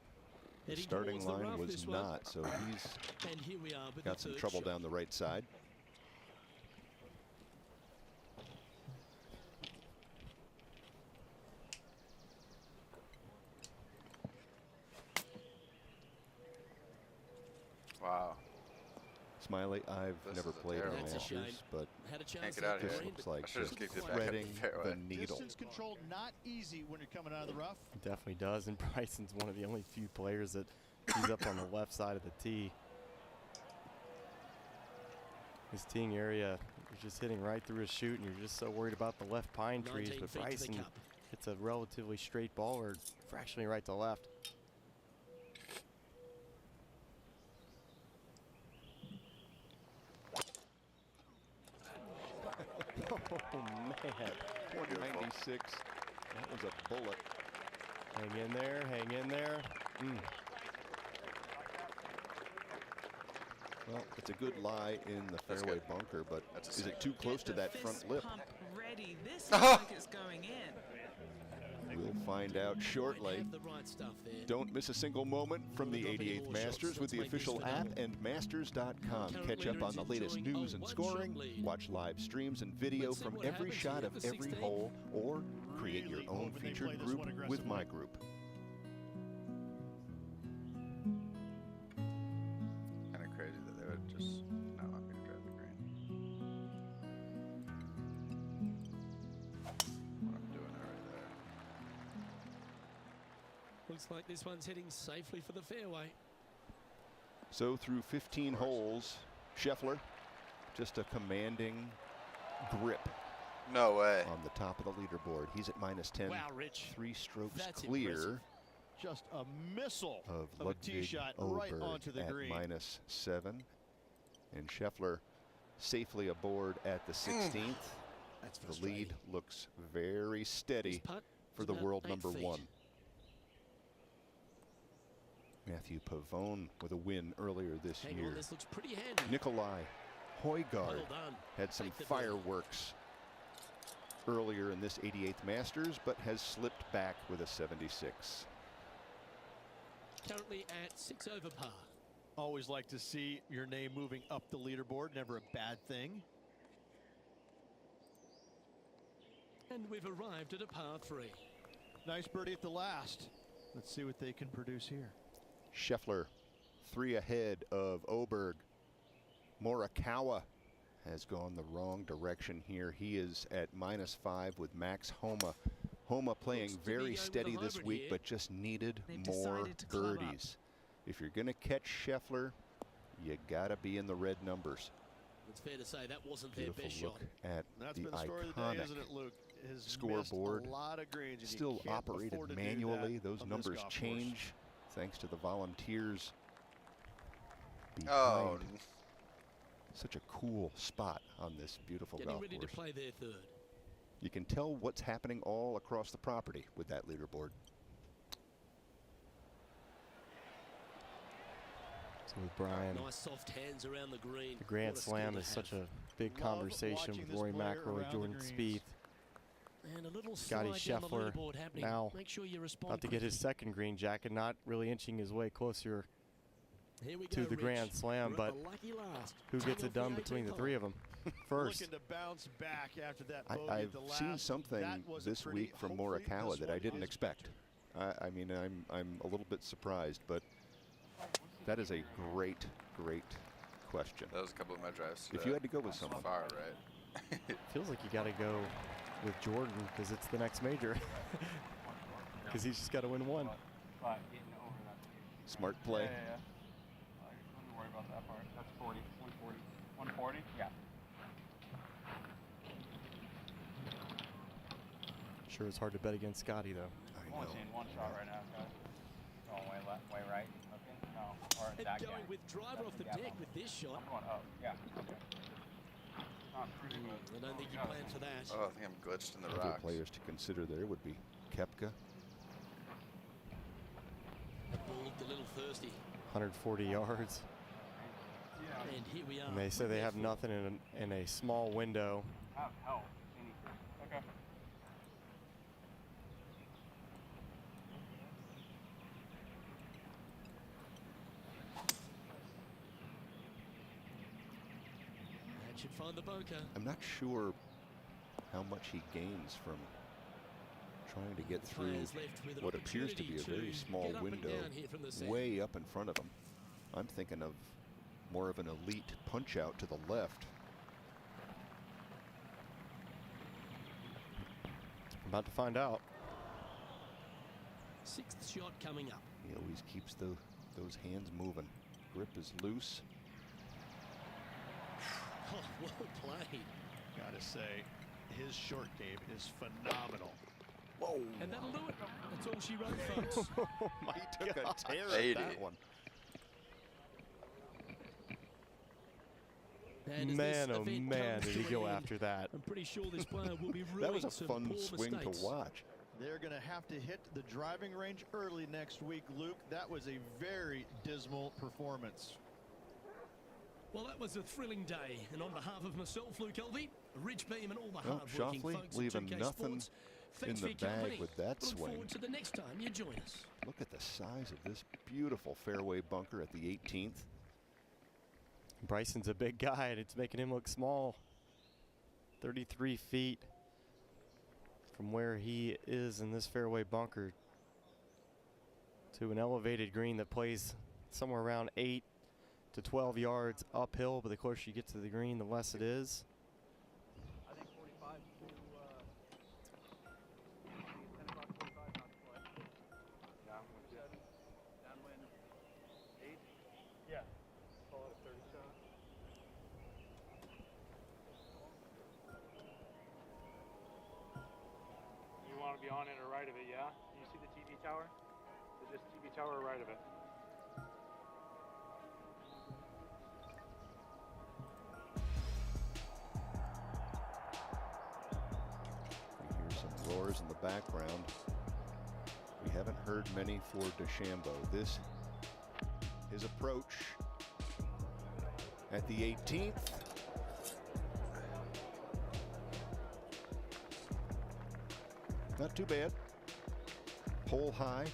Speaker 4: the
Speaker 1: Heading
Speaker 4: starting
Speaker 1: towards the
Speaker 4: line
Speaker 1: rough,
Speaker 4: was
Speaker 1: this one.
Speaker 4: not. So he's
Speaker 1: And here we are with
Speaker 4: got
Speaker 1: the
Speaker 4: some
Speaker 1: third
Speaker 4: trouble
Speaker 1: shot.
Speaker 4: down the right side.
Speaker 6: Wow.
Speaker 4: Smiley, I've
Speaker 6: This
Speaker 4: never
Speaker 6: is a
Speaker 4: played in
Speaker 6: terrible
Speaker 1: That's a
Speaker 4: Masters,
Speaker 1: shame.
Speaker 4: but
Speaker 1: Had a chance
Speaker 6: Can't get
Speaker 1: at
Speaker 6: out of
Speaker 1: the
Speaker 6: here.
Speaker 4: this
Speaker 1: green,
Speaker 4: looks
Speaker 1: but
Speaker 4: like
Speaker 6: I should've
Speaker 4: just
Speaker 6: kicked it back up the
Speaker 4: threading
Speaker 6: fairway.
Speaker 4: the needle.
Speaker 2: Distance control not easy when you're coming out of the rough.
Speaker 5: It definitely does, and Bryson's one of the only few players that he's up on the left side of the tee. His teeing area, you're just hitting right through his shoot, and you're just so worried about the left pine trees,
Speaker 1: 19
Speaker 5: but
Speaker 1: feet to the
Speaker 5: Bryson
Speaker 1: cup.
Speaker 5: hits a relatively straight ball, or fractionally right to left. Oh, man.
Speaker 4: 196. That was a bullet.
Speaker 5: Hang in there, hang in there.
Speaker 4: Well, it's a good lie in the
Speaker 6: That's
Speaker 4: fairway
Speaker 6: good.
Speaker 4: bunker, but
Speaker 6: That's a
Speaker 4: is
Speaker 6: single.
Speaker 4: it too close to
Speaker 3: Get the
Speaker 4: that front
Speaker 3: fist
Speaker 4: lip?
Speaker 3: pump ready. This looks like it's going in.
Speaker 2: happening.
Speaker 4: We'll find out shortly.
Speaker 1: Have the right stuff there.
Speaker 4: Don't miss a single moment from the 88th Masters with the official app and Masters.com. Catch up on the latest news and scoring, watch live streams and video from every shot of every hole, or create your own featured group with my group.
Speaker 6: Kind of crazy that they would just not want me to drive the green. What I'm doing right there.
Speaker 1: Looks like this one's heading safely for the fairway.
Speaker 4: So through 15 holes, Scheffler, just a commanding grip
Speaker 6: No way.
Speaker 4: on the top of the leaderboard. He's at -10.
Speaker 1: Wow, Rich.
Speaker 4: 3 strokes
Speaker 1: That's
Speaker 4: clear
Speaker 1: impressive.
Speaker 2: Just a missile
Speaker 4: of
Speaker 2: a tee
Speaker 4: Ludwig
Speaker 2: shot right
Speaker 4: Oberg
Speaker 2: onto the
Speaker 4: at
Speaker 2: green.
Speaker 4: -7. And Scheffler safely aboard at the 16th.
Speaker 1: That's
Speaker 4: The
Speaker 1: frustrating.
Speaker 4: lead looks very steady
Speaker 1: His putt
Speaker 4: for
Speaker 1: is
Speaker 4: the
Speaker 1: about
Speaker 4: world
Speaker 1: 8
Speaker 4: number
Speaker 1: feet.
Speaker 4: 1. Matthew Pavone with a win earlier this
Speaker 1: Hang
Speaker 4: year.
Speaker 1: on, this looks pretty handy.
Speaker 4: Nikolai Højgaard
Speaker 1: Well done.
Speaker 4: had some
Speaker 1: Take the birdie.
Speaker 4: fireworks earlier in this 88th Masters, but has slipped back with a 76.
Speaker 1: Currently at 6 over par.
Speaker 2: Always like to see your name moving up the leaderboard. Never a bad thing.
Speaker 1: And we've arrived at a par 3.
Speaker 2: Nice birdie at the last. Let's see what they can produce here.
Speaker 4: Scheffler 3 ahead of Oberg. Morikawa has gone the wrong direction here. He is at -5 with Max Homa. Homa playing
Speaker 1: Looks to be
Speaker 4: very
Speaker 1: going with
Speaker 4: steady
Speaker 1: a
Speaker 4: this
Speaker 1: hybrid
Speaker 4: week,
Speaker 1: here.
Speaker 4: but just needed
Speaker 3: They've
Speaker 4: more
Speaker 3: decided to club up.
Speaker 4: birdies. If you're going to catch Scheffler, you got to be in the red numbers.
Speaker 1: It's fair to say that wasn't their
Speaker 4: Beautiful
Speaker 1: best
Speaker 4: look
Speaker 1: shot.
Speaker 4: at
Speaker 2: That's
Speaker 4: the
Speaker 2: been the story of the day,
Speaker 4: iconic
Speaker 2: isn't it, Luke? Has
Speaker 4: scoreboard.
Speaker 2: missed a lot of greens, and you
Speaker 4: Still
Speaker 2: can't
Speaker 4: operated
Speaker 2: afford to do
Speaker 4: manually.
Speaker 2: that
Speaker 4: Those
Speaker 2: on this
Speaker 4: numbers
Speaker 2: golf course.
Speaker 4: change thanks to the volunteers behind
Speaker 6: Oh,
Speaker 4: such a cool spot on this beautiful
Speaker 1: Getting
Speaker 4: golf
Speaker 1: ready to
Speaker 4: course.
Speaker 1: play their third.
Speaker 4: You can tell what's happening all across the property with that leaderboard.
Speaker 5: So with Brian,
Speaker 1: Nice soft hands around the green.
Speaker 5: the Grand
Speaker 1: What a skill
Speaker 5: Slam
Speaker 1: to
Speaker 5: is
Speaker 1: have.
Speaker 5: such a big
Speaker 2: Love
Speaker 5: conversation
Speaker 2: watching
Speaker 5: with
Speaker 2: this
Speaker 5: Rory
Speaker 2: player
Speaker 5: McIlroy,
Speaker 2: around
Speaker 5: Jordan
Speaker 2: the greens.
Speaker 5: Spieth,
Speaker 1: And a little
Speaker 5: Scotty
Speaker 1: slide down the
Speaker 5: Scheffler
Speaker 1: leaderboard happening.
Speaker 5: now
Speaker 1: Make sure you respond
Speaker 5: about to get his second green jacket, not really inching his way closer
Speaker 1: Here we
Speaker 5: to
Speaker 1: go,
Speaker 5: the
Speaker 1: Rich.
Speaker 5: Grand Slam,
Speaker 1: We're at
Speaker 5: but
Speaker 1: the lucky last.
Speaker 5: who
Speaker 1: Take
Speaker 5: gets
Speaker 1: off
Speaker 5: it done
Speaker 1: the
Speaker 5: between the
Speaker 1: 18th
Speaker 5: three of them first?
Speaker 2: Looking to bounce back after that bogey at
Speaker 4: I've
Speaker 2: the last.
Speaker 4: seen something
Speaker 2: That was a
Speaker 4: this
Speaker 2: pretty-
Speaker 4: week from
Speaker 2: hopefully
Speaker 4: Morikawa
Speaker 2: this
Speaker 4: that I
Speaker 2: one
Speaker 4: didn't
Speaker 2: is
Speaker 4: expect. I mean, I'm a little bit surprised, but that is a great question.
Speaker 6: that was a couple of my drives today.
Speaker 4: If you had to go with someone,
Speaker 6: Far right.
Speaker 5: Feels like you got to go with Jordan because it's the next major. Because he's just got to win one.
Speaker 4: smart play.
Speaker 8: Yeah. Don't worry about that part. That's 40. 140. 140? Yeah.
Speaker 5: Sure, it's hard to bet against Scotty though.
Speaker 4: I
Speaker 8: I'm only
Speaker 4: know.
Speaker 8: seeing one shot right now, guys. Going way left, way right. Okay. No. Or
Speaker 1: And
Speaker 8: back
Speaker 1: going
Speaker 8: down.
Speaker 1: with driver off the
Speaker 8: Gap
Speaker 1: deck
Speaker 8: up.
Speaker 1: with this shot.
Speaker 8: I'm going up. Yeah. Okay. Not pretty good.
Speaker 1: I don't think you planned for that.
Speaker 6: Oh, I think I'm glitched in the
Speaker 4: Other
Speaker 6: rocks.
Speaker 4: players to consider there would be Koepka.
Speaker 1: The ball looked a little thirsty.
Speaker 5: 140 yards.
Speaker 1: And here we are.
Speaker 5: And they say they have nothing in a small window.
Speaker 8: Have help. Anything. Okay.
Speaker 1: That should find the bunker.
Speaker 4: I'm not sure how much he gains from trying to get through
Speaker 1: Players left with an
Speaker 4: what appears to be a
Speaker 1: opportunity
Speaker 4: very
Speaker 1: to
Speaker 4: small
Speaker 1: get up and
Speaker 4: window
Speaker 1: down here from the sand.
Speaker 4: way up in front of him. I'm thinking of more of an elite punch out to the left.
Speaker 5: About to find out.
Speaker 1: Sixth shot coming up.
Speaker 4: He always keeps those hands moving. Grip is loose.
Speaker 1: Oh, well played.
Speaker 2: Gotta say, his short game is phenomenal.
Speaker 4: Whoa!
Speaker 1: And that'll do it. That's all she wrote, folks.
Speaker 5: Oh my
Speaker 4: He took a tear
Speaker 6: 80.
Speaker 4: at that one.
Speaker 1: And as
Speaker 5: Man,
Speaker 1: this
Speaker 5: oh
Speaker 1: event
Speaker 5: man,
Speaker 1: comes
Speaker 5: did
Speaker 1: to
Speaker 5: he
Speaker 1: an
Speaker 5: go
Speaker 1: end,
Speaker 5: after that.
Speaker 1: I'm pretty sure this player will be
Speaker 4: That
Speaker 1: ruining
Speaker 4: was a
Speaker 1: some
Speaker 4: fun
Speaker 1: poor
Speaker 4: swing
Speaker 1: mistakes.
Speaker 4: to watch.
Speaker 2: They're going to have to hit the driving range early next week, Luke. That was a very dismal performance.
Speaker 1: Well, that was a thrilling day, and on behalf of myself, Luke Elvey, Rich Beam, and all the
Speaker 4: Well,
Speaker 1: hard-working
Speaker 4: Shoffley
Speaker 1: folks at
Speaker 4: leaving
Speaker 1: 2K
Speaker 4: nothing
Speaker 1: Sports, Thanks
Speaker 4: in
Speaker 1: for
Speaker 4: the
Speaker 1: your
Speaker 4: bag
Speaker 1: company.
Speaker 4: with that
Speaker 1: Look
Speaker 4: swing.
Speaker 1: forward to the next time you join us.
Speaker 4: Look at the size of this beautiful fairway bunker at the 18th.
Speaker 5: Bryson's a big guy, and it's making him look small. 33 feet from where he is in this fairway bunker to an elevated green that plays somewhere around 8 to 12 yards uphill, but the closer you get to the green, the less it is.
Speaker 8: I think 45 to 10 o'clock 45 not to play. Yeah, I'm with you. Downwind 8.
Speaker 7: Yeah. Call it a 30 shot. You want to be on it or right of it, yeah? You see the TV tower? Is this TV tower or right of it?
Speaker 4: We hear some roars in the background. We haven't heard many for DeChambeau. This his approach at the 18th. Not too bad. Hole high.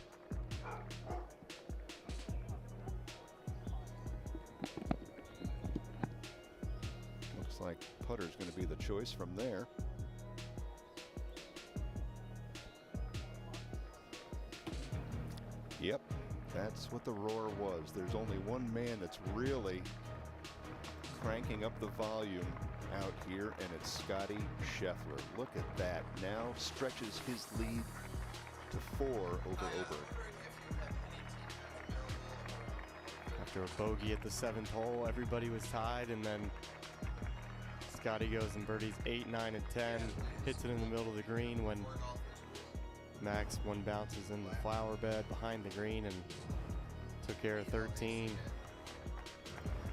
Speaker 4: Looks like putter's going to be the choice from there. Yep, that's what the roar was. There's only one man that's really cranking up the volume out here, and it's Scotty Scheffler. Look at that. Now stretches his lead to 4 over.
Speaker 5: After a bogey at the 7th hole, everybody was tied, and then Scotty goes and birdies 8, 9, and 10, hits it in the middle of the green when Max one bounces in the flower bed behind the green and took care of 13.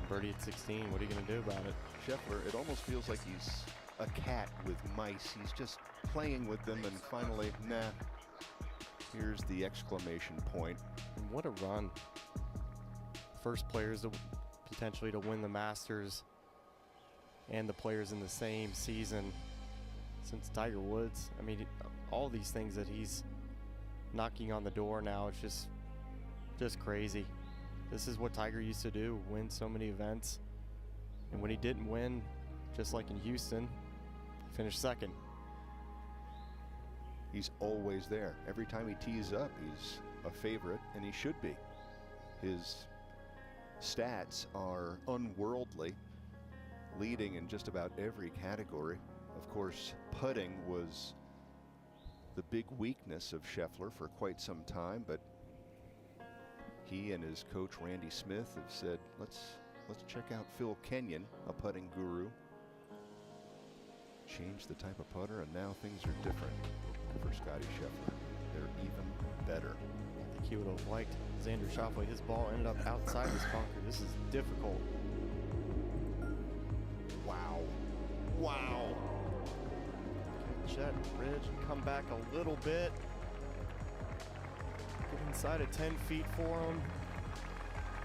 Speaker 5: Birdie at 16. What are you going to do about it?
Speaker 4: Scheffler, it almost feels like he's a cat with mice. He's just playing with them, and finally, nah. Here's the exclamation point.
Speaker 5: And what a run. First players to potentially to win the Masters and the players in the same season since Tiger Woods. I mean, all these things that he's knocking on the door now, it's just crazy. This is what Tiger used to do, win so many events. And when he didn't win, just like in Houston, he finished second.
Speaker 4: He's always there. Every time he tees up, he's a favorite, and he should be. His stats are unworldly, leading in just about every category. Of course, putting was the big weakness of Scheffler for quite some time, but he and his coach Randy Smith have said, let's check out Phil Kenyon, a putting guru. Change the type of putter, and now things are different for Scotty Scheffler. They're even better.
Speaker 5: I think he would have liked Xander Schauffele. His ball ended up outside this bunker. This is difficult.
Speaker 4: Wow. Wow.
Speaker 5: Chet Ridge and come back a little bit. Get inside of 10 feet for him.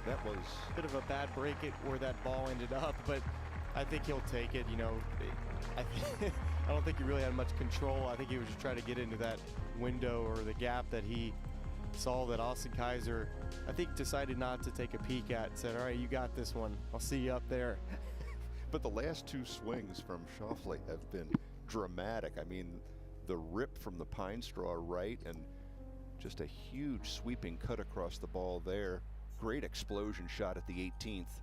Speaker 4: That was
Speaker 5: a bit of a bad break it where that ball ended up, but I think he'll take it. You know, I don't think he really had much control. I think he was just trying to get into that window or the gap that he saw that Austin Kaiser, I think, decided not to take a peek at. Said, all right, you got this one. I'll see you up there.
Speaker 4: But the last two swings from Schauffele have been dramatic. I mean, the rip from the pine straw right, and just a huge sweeping cut across the ball there. Great explosion shot at the 18th.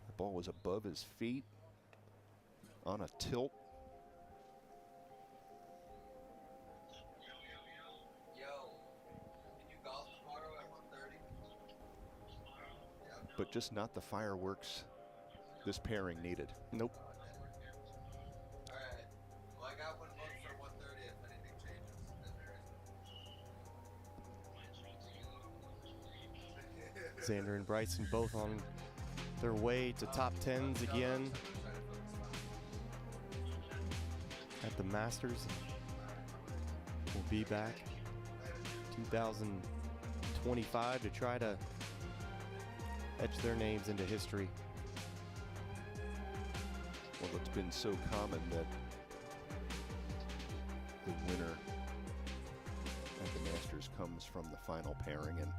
Speaker 4: The ball was above his feet on a tilt. But just not the fireworks this pairing needed.
Speaker 5: Nope.
Speaker 6: All right. Well, I got one booked for 1:30 if anything changes.
Speaker 5: Xander and Bryson both on their way to top 10s again at the Masters. We'll be back 2025 to try to etch their names into history.
Speaker 4: Well, it's been so common that the winner at the Masters comes from the final pairing, and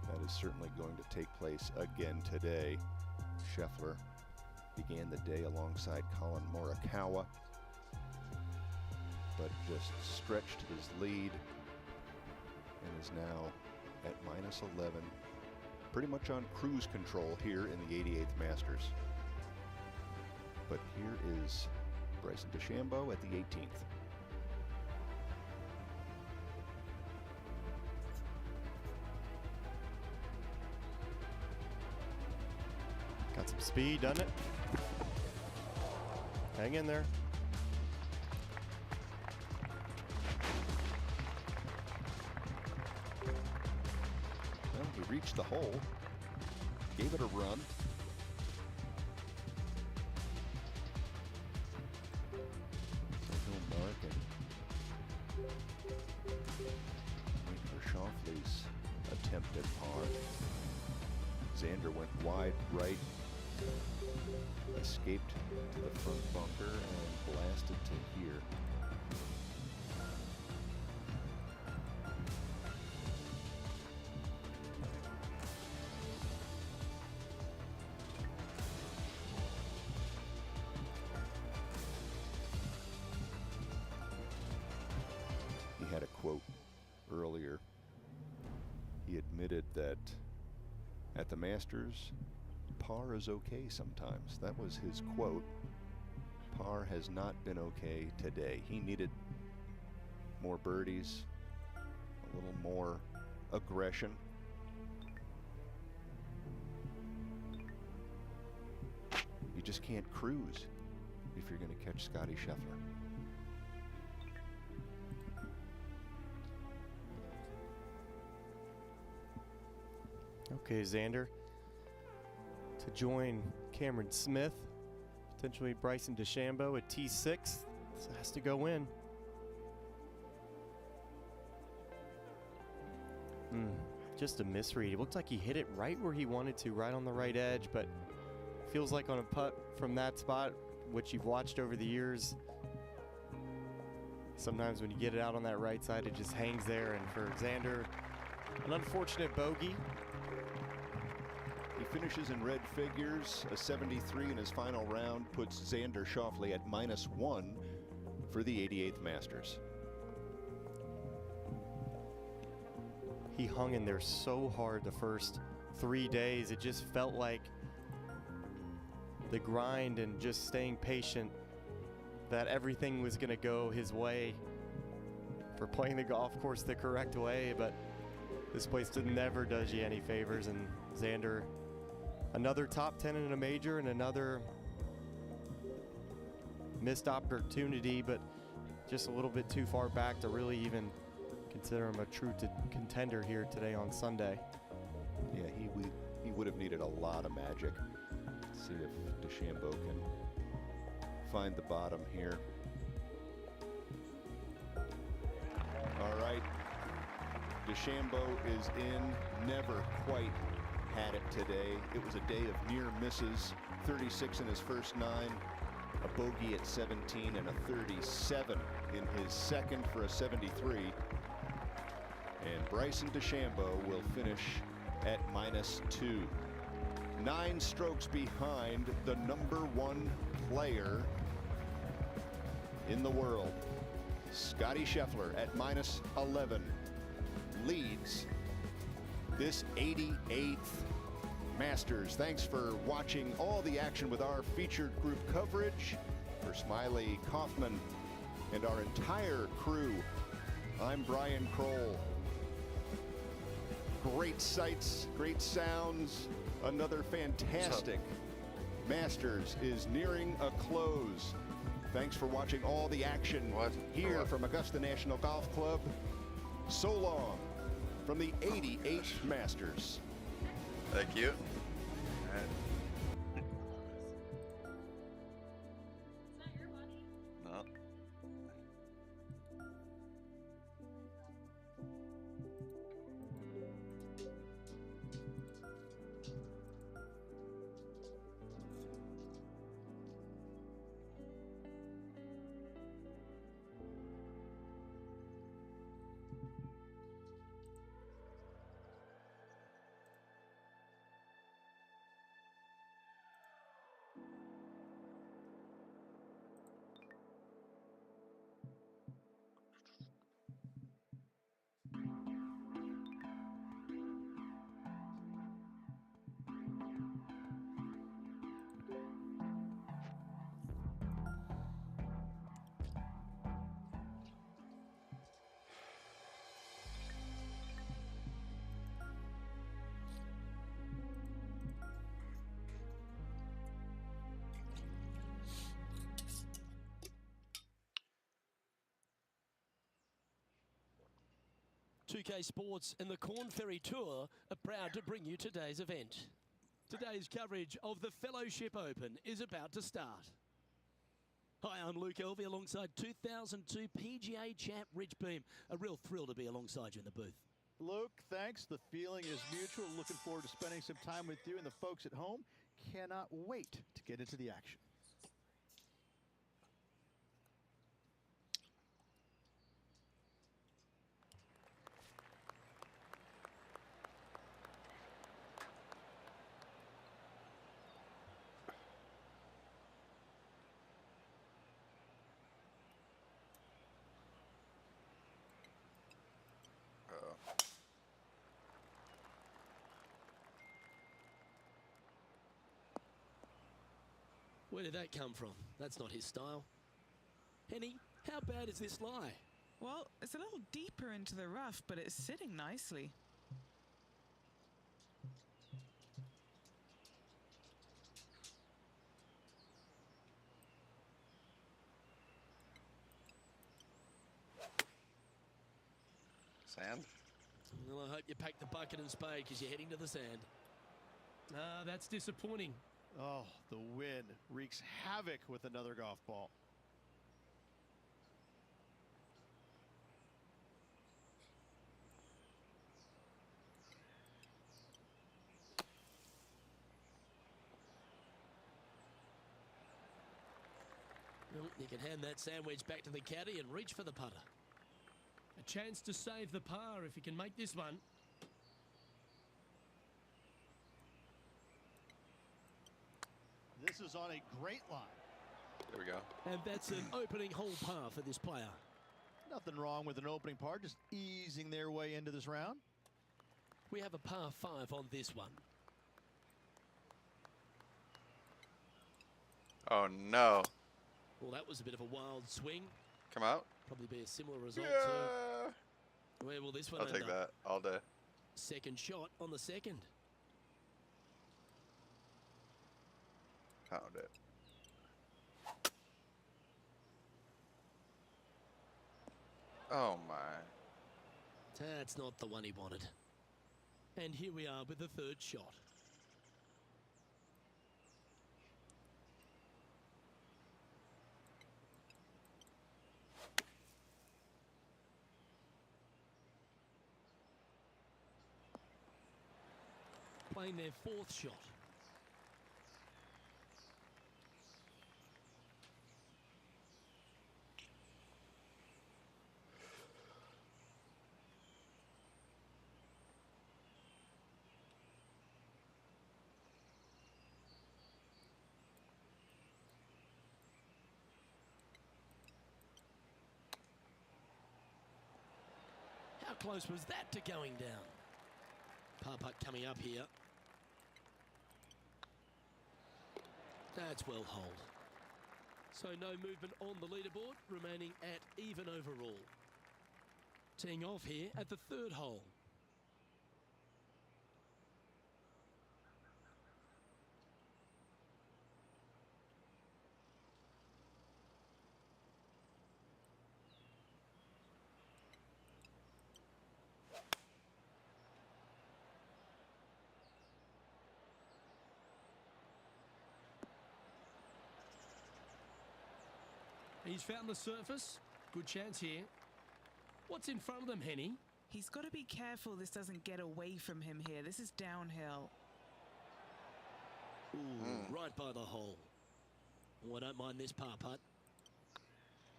Speaker 4: that is certainly going to take place again today. Scheffler began the day alongside Colin Morikawa, but just stretched his lead and is now at -11, pretty much on cruise control here in the 88th Masters. But here is Bryson DeChambeau at the 18th.
Speaker 5: Got some speed, doesn't it? Hang in there.
Speaker 4: Well, he reached the hole, gave it a run. So he'll mark and wait for Schauffele's attempt at par. Xander went wide right, escaped to the front bunker and blasted to here. He had a quote earlier. He admitted that at the Masters, par is okay sometimes. That was his quote. Par has not been okay today. He needed more birdies, a little more aggression. You just can't cruise if you're going to catch Scottie Scheffler.
Speaker 5: Okay, Xander, to join Cameron Smith, potentially Bryson DeChambeau at T6. This has to go in. Just a misread. It looked like he hit it right where he wanted to, right on the right edge, but feels like on a putt from that spot, which you've watched over the years, sometimes when you get it out on that right side, it just hangs there. And for Xander, an unfortunate bogey.
Speaker 4: He finishes in red figures. A 73 in his final round puts Xander Schauffele at -1 for the 88th Masters.
Speaker 5: He hung in there so hard the first 3 days. It just felt like the grind and just staying patient, that everything was going to go his way for playing the golf course the correct way. But this place never does you any favors, and Xander, another top 10 in a major and another missed opportunity, but just a little bit too far back to really even consider him a true contender here today on Sunday.
Speaker 4: Yeah, he would have needed a lot of magic. Let's see if DeChambeau can find the bottom here. All right, DeChambeau is in, never quite had it today. It was a day of near misses. 36 in his first 9, a bogey at 17, and a 37 in his second for a 73. And Bryson DeChambeau will finish at -2. 9 strokes behind the #1 player in the world. Scottie Scheffler at -11 leads this 88th Masters. Thanks for watching all the action with our featured group coverage. For Smiley Kaufman and our entire crew, I'm Brian Kroll. Great sights, great sounds. Another fantastic Masters is nearing a close. Thanks for watching all the action here from Augusta National Golf Club. So long from the 88th Masters.
Speaker 6: Thank you. No.
Speaker 1: 2K Sports and the Corn Ferry Tour are proud to bring you today's event. Today's coverage of the Fellowship Open is about to start. Hi, I'm Luke Elvey alongside 2002 PGA champ Rich Beem. A real thrill to be alongside you in the booth.
Speaker 2: Luke, thanks. The feeling is mutual. Looking forward to spending some time with you, and the folks at home cannot wait to get into the action.
Speaker 1: Where did that come from? That's not his style. Henny, how bad is this lie?
Speaker 3: Well, it's a little deeper into the rough, but it's sitting nicely.
Speaker 6: Sand?
Speaker 1: Well, I hope you pack the bucket and spade because you're heading to the sand. Ah, that's disappointing.
Speaker 2: Oh, the wind wreaks havoc with another golf ball.
Speaker 1: Well, you can hand that sandwich back to the caddy and reach for the putter. A chance to save the par if you can make this one.
Speaker 2: This is on a great line.
Speaker 6: There we go.
Speaker 1: And that's an opening hole par for this player.
Speaker 2: Nothing wrong with an opening par, just easing their way into this round.
Speaker 1: We have a par 5 on this one.
Speaker 6: Oh no.
Speaker 1: Well, that was a bit of a wild swing.
Speaker 6: Come out.
Speaker 1: Probably be a similar result
Speaker 6: Yeah.
Speaker 1: to where will this one
Speaker 6: I'll
Speaker 1: end
Speaker 6: take
Speaker 1: up?
Speaker 6: that all day.
Speaker 1: Second shot on the second.
Speaker 6: Found it. Oh my.
Speaker 1: That's not the one he wanted. And here we are with the third shot. Playing their fourth shot. How close was that to going down? Par putt coming up here. That's well holed. So no movement on the leaderboard, remaining at even overall. Teeing off here at the third hole. He's found the surface. Good chance here. What's in front of them, Henny?
Speaker 3: He's got to be careful this doesn't get away from him here. This is downhill.
Speaker 1: Ooh, right by the hole. Oh, I don't mind this par putt.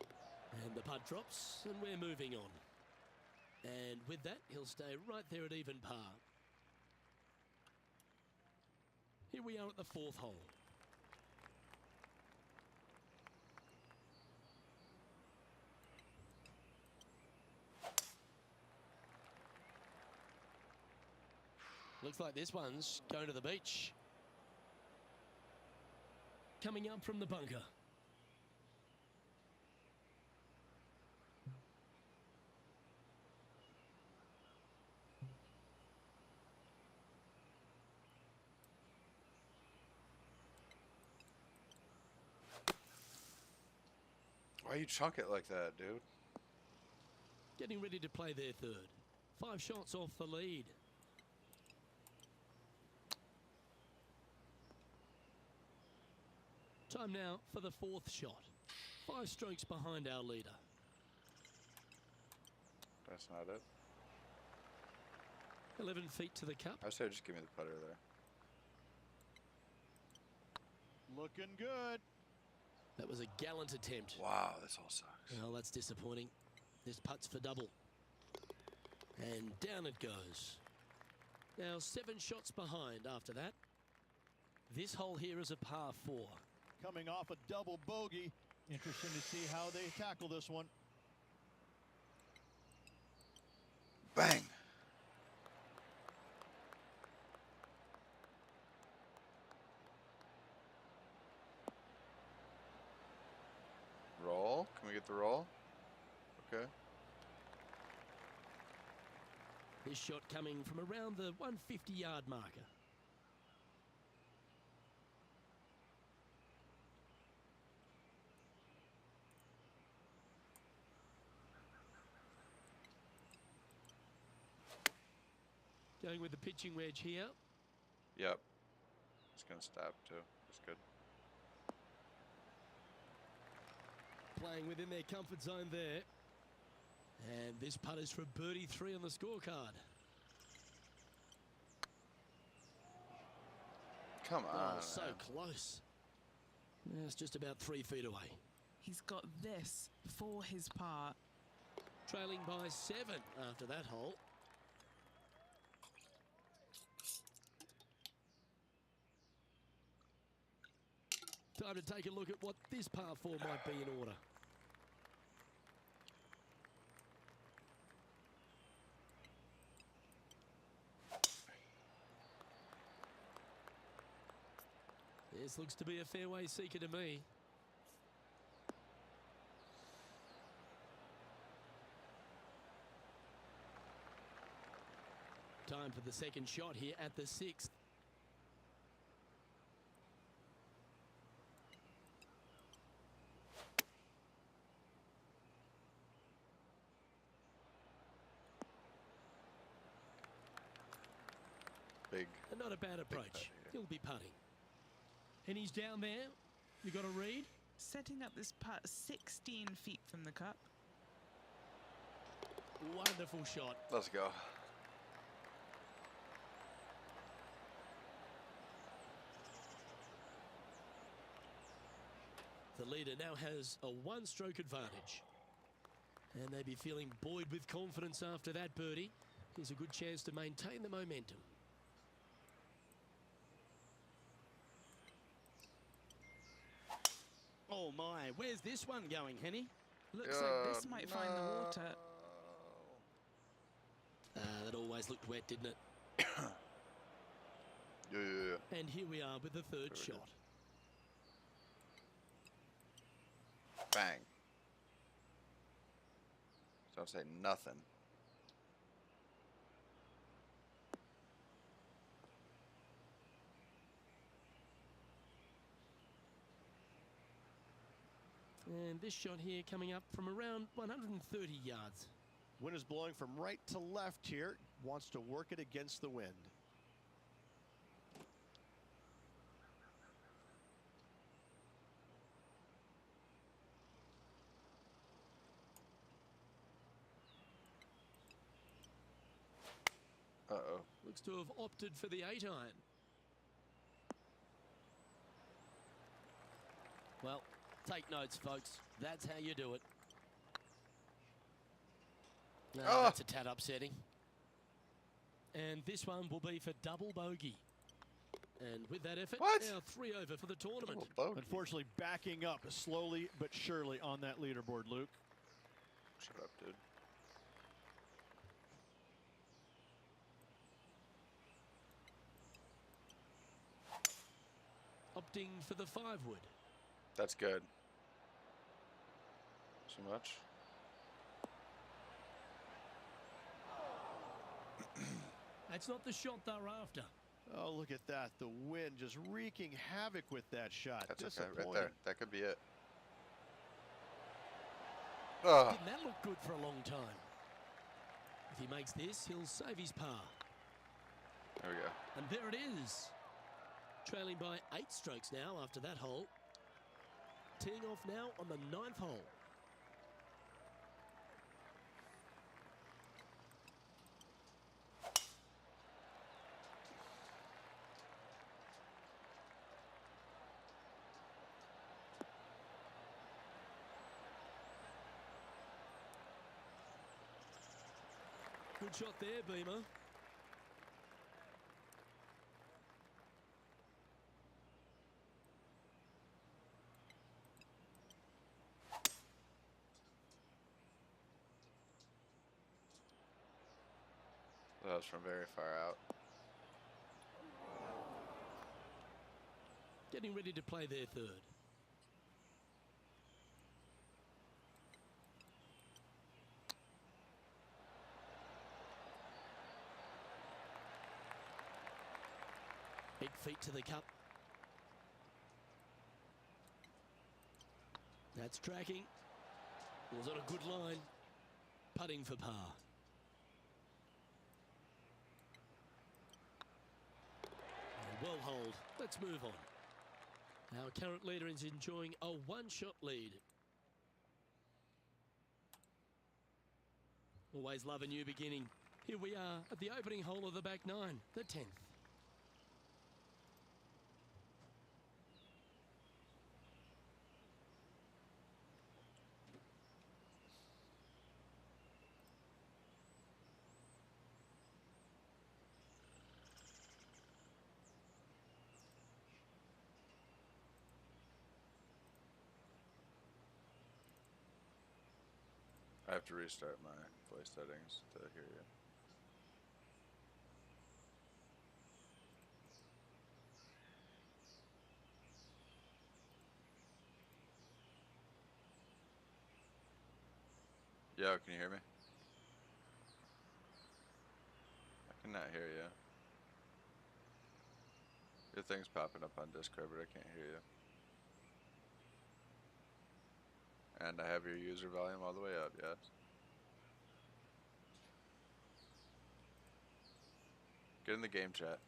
Speaker 1: And the putt drops, and we're moving on. And with that, he'll stay right there at even par. Here we are at the fourth hole. Looks like this one's going to the beach. Coming up from the bunker.
Speaker 6: Why you chunk it like that, dude?
Speaker 1: Getting ready to play their third. 5 shots off the lead. Time now for the 4th shot. 5 strokes behind our leader.
Speaker 6: That's not it.
Speaker 1: 11 feet to the cup.
Speaker 6: I say just give me the putter there.
Speaker 2: Looking good.
Speaker 1: That was a gallant attempt.
Speaker 6: Wow, this all sucks.
Speaker 1: Well, that's disappointing. This putt's for double. And down it goes. Now 7 shots behind after that. This hole here is a par 4.
Speaker 2: Coming off a double bogey. Interesting to see how they tackle this one.
Speaker 6: Bang! Roll? Can we get the roll? Okay.
Speaker 1: This shot coming from around the 150-yard marker. Going with the pitching wedge here.
Speaker 6: Yep. It's gonna stab too. That's good.
Speaker 1: Playing within their comfort zone there. And this putt is for birdie 3 on the scorecard.
Speaker 6: Come on.
Speaker 1: Oh, so
Speaker 6: man.
Speaker 1: close. Yeah, it's just about 3 feet away.
Speaker 3: He's got this for his part.
Speaker 1: Trailing by 7 after that hole. Time to take a look at what this par 4 might be in order. This looks to be a fairway seeker to me. Time for the second shot here at the 6th.
Speaker 6: Big.
Speaker 1: And not a bad approach. He'll be putting. And he's down there. You got a read?
Speaker 3: Setting up this putt 16 feet from the cup.
Speaker 1: Wonderful shot.
Speaker 6: Let's go.
Speaker 1: The leader now has a 1-stroke advantage. And they'd be feeling buoyed with confidence after that birdie. Here's a good chance to maintain the momentum. Oh my, where's this one going, Henny?
Speaker 3: Looks like this might find the water.
Speaker 1: That always looked wet, didn't it?
Speaker 6: Yeah.
Speaker 1: And here we are with the 3rd shot.
Speaker 6: Bang. Don't say nothing.
Speaker 1: And this shot here coming up from around 130 yards.
Speaker 2: Wind is blowing from right to left here. Wants to work it against the wind.
Speaker 6: Uh-oh.
Speaker 1: Looks to have opted for the 8-iron. Well, take notes, folks. That's how you do it. No, that's a tad upsetting. And this one will be for double bogey. And with that effort, now 3 over for the tournament.
Speaker 2: Unfortunately, backing up slowly but surely on that leaderboard, Luke.
Speaker 6: Shut up, dude.
Speaker 1: Opting for the 5-wood.
Speaker 6: That's good. Too much?
Speaker 1: That's not the shot they're after.
Speaker 2: Oh, look at that. The wind just wreaking havoc with that shot.
Speaker 6: That's okay, right there. That could be it. Oh.
Speaker 1: Didn't that look good for a long time? If he makes this, he'll save his par.
Speaker 6: There we go.
Speaker 1: And there it is. Trailing by 8 strokes now after that hole. Teeing off now on the 9th hole. Good shot there, Beamer.
Speaker 6: That was from very far out.
Speaker 1: Getting ready to play their third. Big feet to the cup. That's tracking. Was on a good line. Putting for par. Well hold. Let's move on. Our current leader is enjoying a 1-shot lead. Always love a new beginning. Here we are at the opening hole of the back 9, the 10th.
Speaker 6: I have to restart my voice settings to hear you. Yo, can you hear me? I cannot hear you. Your thing's popping up on Discord, but I can't hear you. And I have your user volume all the way up, yes. Get in the game chat.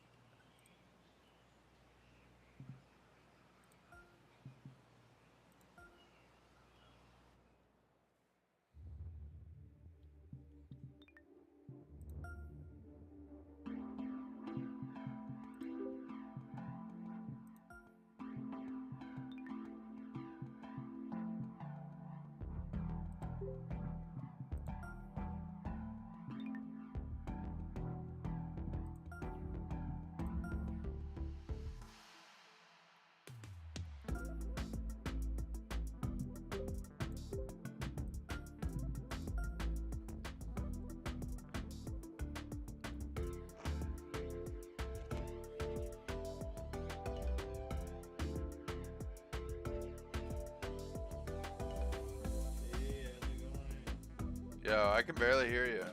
Speaker 6: Yo, I can barely hear you.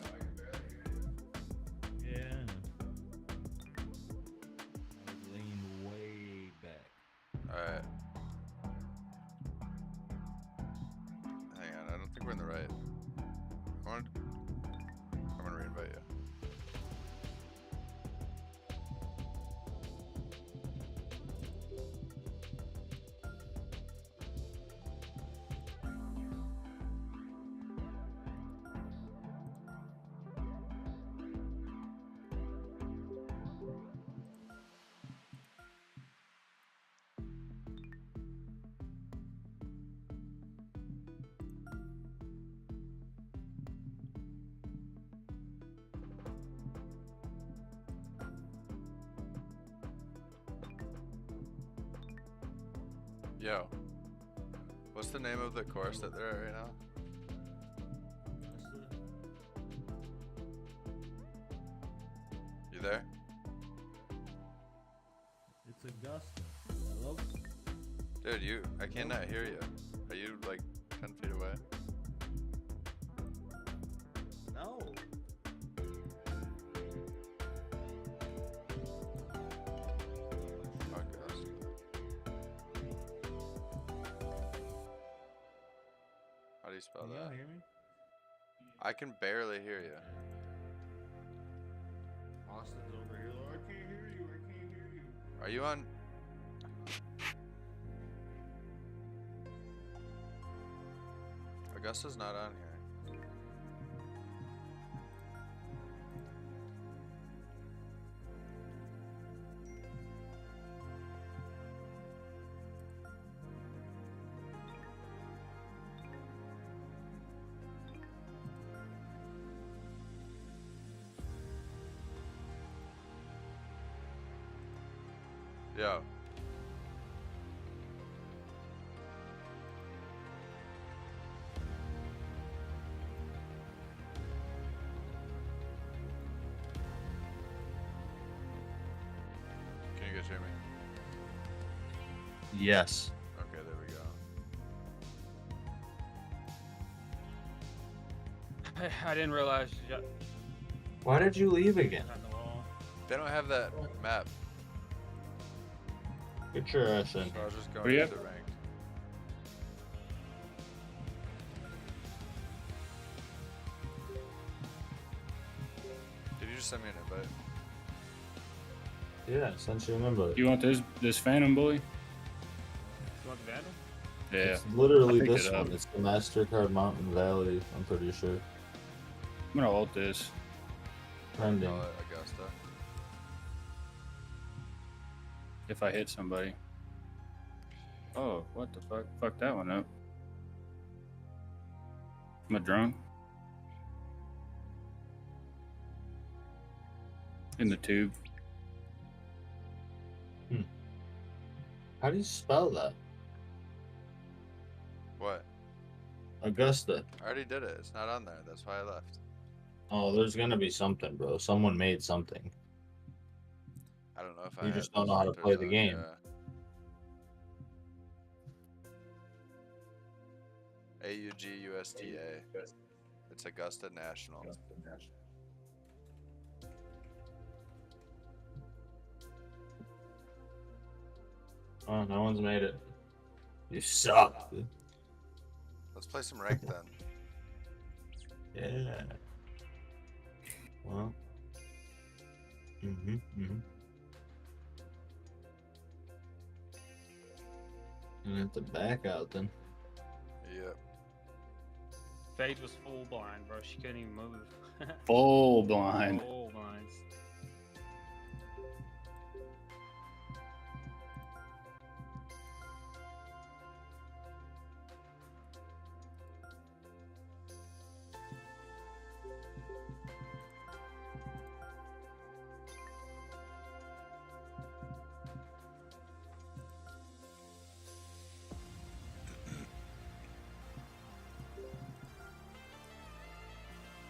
Speaker 9: Yeah. I lean way back.
Speaker 6: Alright. Hang on, I don't think we're in the right. I'm gonna reinvite you. Yo, what's the name of the course that they're at right now? You there?
Speaker 9: It's Augusta. Hello?
Speaker 6: Dude, I cannot hear you. Are you like 10 feet away?
Speaker 9: No.
Speaker 6: Augusta. How do you spell
Speaker 9: Can y'all
Speaker 6: that?
Speaker 9: hear me?
Speaker 6: I can barely hear you.
Speaker 9: Austin's over here. Like, I can't hear you. I can't hear you.
Speaker 6: Are you on? Augusta's not on here. Yeah. Can you guys hear me?
Speaker 9: Yes.
Speaker 6: Okay, there we go.
Speaker 7: I didn't realize.
Speaker 9: Why did you leave again?
Speaker 7: On the wall.
Speaker 6: They don't have that map,
Speaker 9: Get your ass in.
Speaker 6: so I was just
Speaker 10: Where
Speaker 6: going
Speaker 10: you
Speaker 6: into
Speaker 10: at?
Speaker 6: ranked. Did you just send me an invite?
Speaker 9: Yeah, since you remember.
Speaker 10: You want this Phantom bully?
Speaker 7: You want the Vandal?
Speaker 10: Yeah.
Speaker 9: It's literally
Speaker 10: I picked
Speaker 9: this
Speaker 10: it up.
Speaker 9: one. It's the MasterCard Mountain Valley, I'm pretty sure.
Speaker 10: I'm gonna ult this.
Speaker 9: Trending.
Speaker 6: Augusta.
Speaker 10: If I hit somebody. Oh, what the fuck? Fuck that one up. Am I drunk? In the tube.
Speaker 9: How do you spell that?
Speaker 6: What?
Speaker 9: Augusta.
Speaker 6: I already did it. It's not on there. That's why I left.
Speaker 9: Oh, there's gonna be something, bro. Someone made something.
Speaker 6: I don't know if I.
Speaker 9: You
Speaker 6: had
Speaker 9: just don't know
Speaker 6: those
Speaker 9: how to play the
Speaker 6: filters on,
Speaker 9: game.
Speaker 6: Yeah. AUGUSTA. It's Augusta National.
Speaker 9: Oh, no one's made it. You suck.
Speaker 6: Let's play some ranked then.
Speaker 9: Yeah. Well. Gonna have to back out then.
Speaker 6: Yep.
Speaker 7: Fade was full blind, bro. She couldn't even move.
Speaker 10: Full blind.
Speaker 7: Full blinds.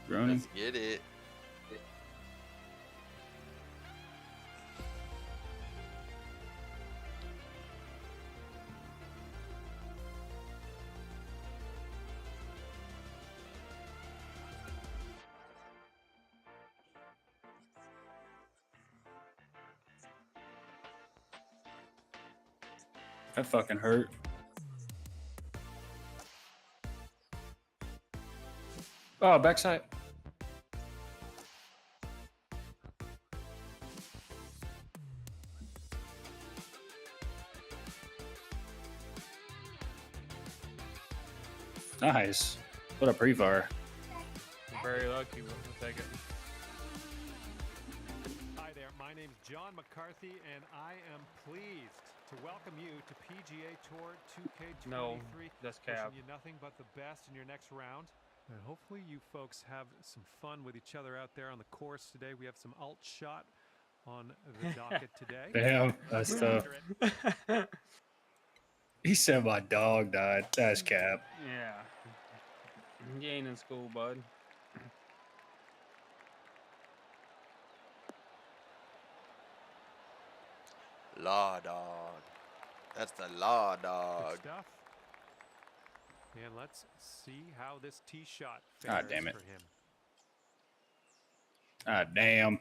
Speaker 10: Brony.
Speaker 6: Let's get it.
Speaker 10: That fucking hurt. Oh, backside. Nice. What a pre-fire.
Speaker 7: Very lucky. We'll take it.
Speaker 11: Hi there, my name's John McCarthy, and I am pleased to welcome you to PGA Tour 2K23.
Speaker 7: No, that's cap.
Speaker 11: Wishing you nothing but the best in your next round. And hopefully you folks have some fun with each other out there on the course today. We have some alt shot on the docket today.
Speaker 10: Damn, that's tough. He said my dog died. That's cap.
Speaker 7: Yeah. You ain't in school, bud.
Speaker 6: Law dog. That's the law
Speaker 11: Good
Speaker 6: dog.
Speaker 11: stuff. And let's see how this tee shot
Speaker 10: Ah,
Speaker 11: fares
Speaker 10: damn it.
Speaker 11: for him.
Speaker 10: Ah, damn.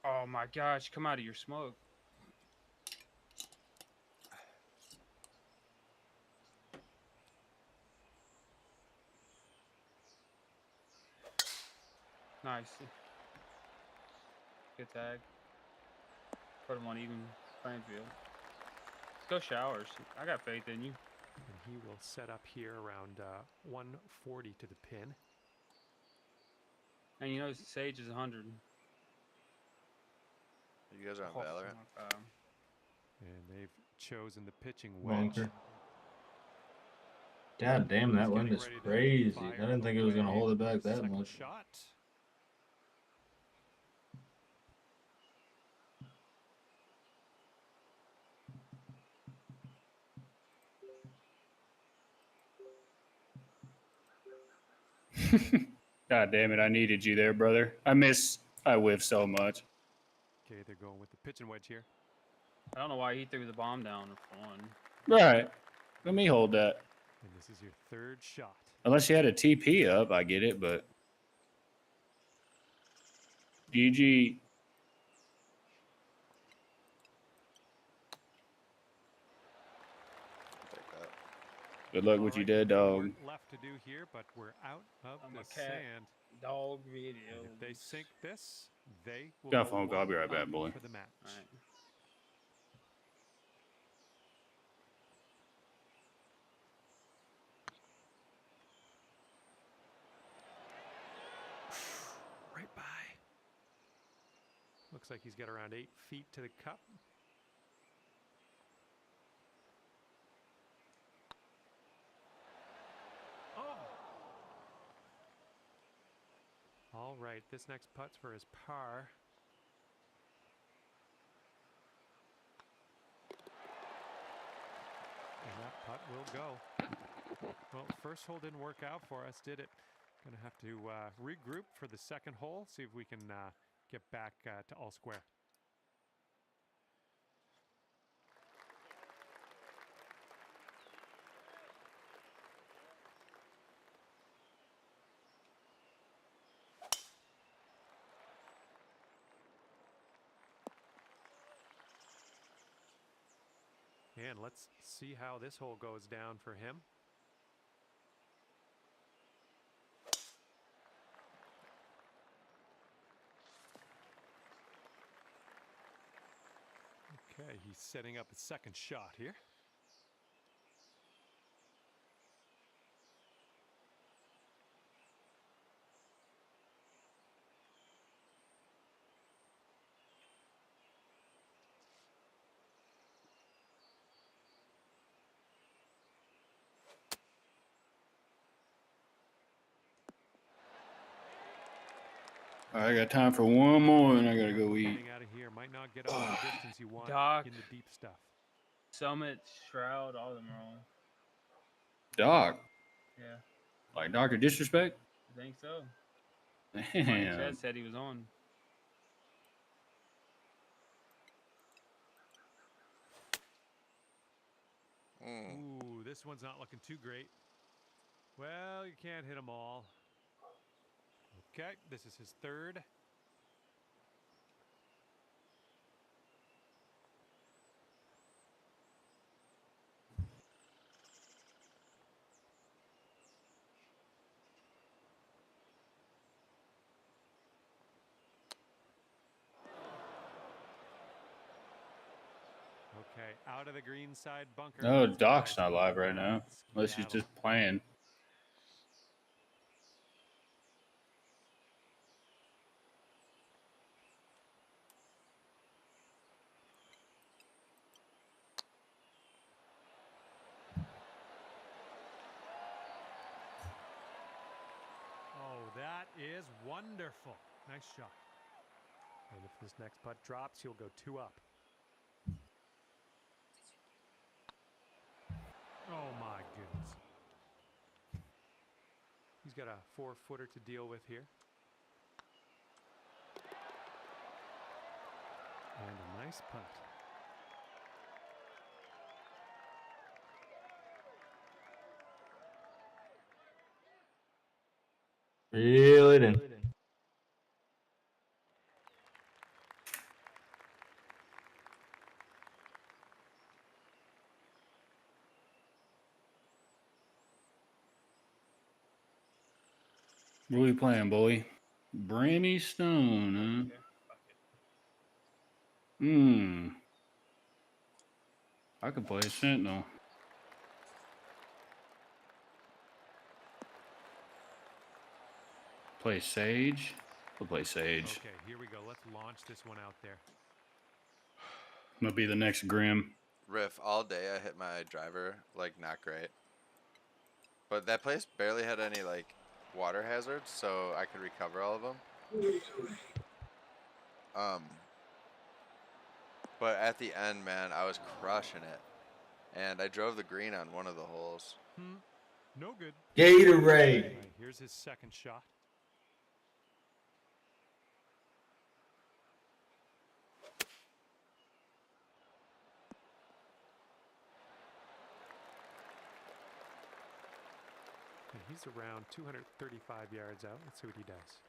Speaker 7: Oh my gosh, come out of your smoke. Nice.
Speaker 10: Good tag. Put him on even playing field. Let's go Showers. I got faith in you.
Speaker 11: And he will set up here around 140 to the pin.
Speaker 10: And you know, Sage is 100.
Speaker 6: You guys are on Valorant?
Speaker 11: And they've chosen the pitching wedge.
Speaker 9: Bunker. God damn, that wind is crazy. I didn't think it was going to hold it back that much.
Speaker 11: Shot.
Speaker 10: God damn it, I needed you there, brother. I whiffed so much.
Speaker 11: Okay, they're going with the pitching wedge here.
Speaker 10: I don't know why he threw the bomb down for one.
Speaker 12: Right. Let me hold that.
Speaker 11: And this is your third shot.
Speaker 12: Unless you had a TP up, I get it, but GG. Good luck what you did, dog.
Speaker 11: Left to do here, but we're out of
Speaker 10: I'm
Speaker 11: the
Speaker 10: a cat.
Speaker 11: sand.
Speaker 10: Dog video.
Speaker 11: And if they sink this, they will
Speaker 12: Got a
Speaker 11: go
Speaker 12: phone call. I'll be right back, boy.
Speaker 11: for the match.
Speaker 10: All right.
Speaker 11: Right by. Looks like he's got around 8 feet to the cup. All right, this next putt's for his par. And that putt will go. Well, first hole didn't work out for us, did it? Gonna have to regroup for the second hole, see if we can get back to all square. And let's see how this hole goes down for him. Okay, he's setting up a second shot here.
Speaker 12: All right, I got time for one more, and I gotta go eat.
Speaker 11: Getting out of here might not get all the distance you want
Speaker 10: Doc.
Speaker 11: in the deep stuff.
Speaker 10: Summit, Shroud, all of them are on.
Speaker 12: Doc,
Speaker 10: Yeah,
Speaker 12: like Dr. Disrespect?
Speaker 10: I think so.
Speaker 12: Damn.
Speaker 10: Chad said he was on.
Speaker 11: Ooh, this one's not looking too great. Well, you can't hit them all. Okay, this is his third. Okay, out of the green side bunker.
Speaker 12: No, Doc's not live right now, unless he's just playing.
Speaker 11: Oh, that is wonderful. Nice shot. And if this next putt drops, he'll go 2 up. Oh my goodness. He's got a 4-footer to deal with here. And a nice putt.
Speaker 9: Reel it in.
Speaker 12: What are we playing, boy? Brammy Stone, huh? I could play Sentinel. Play Sage. We'll play Sage.
Speaker 11: Okay, here we go. Let's launch this one out there.
Speaker 12: I'm gonna be the next Grim.
Speaker 6: Riff, all day I hit my driver, like, not great. But that place barely had any, like, water hazards, so I could recover all of them. But at the end, man, I was crushing it. And I drove the green on one of the holes.
Speaker 11: No good.
Speaker 9: Gatorade.
Speaker 11: Right, here's his second shot. And he's around 235 yards out. Let's see what he does.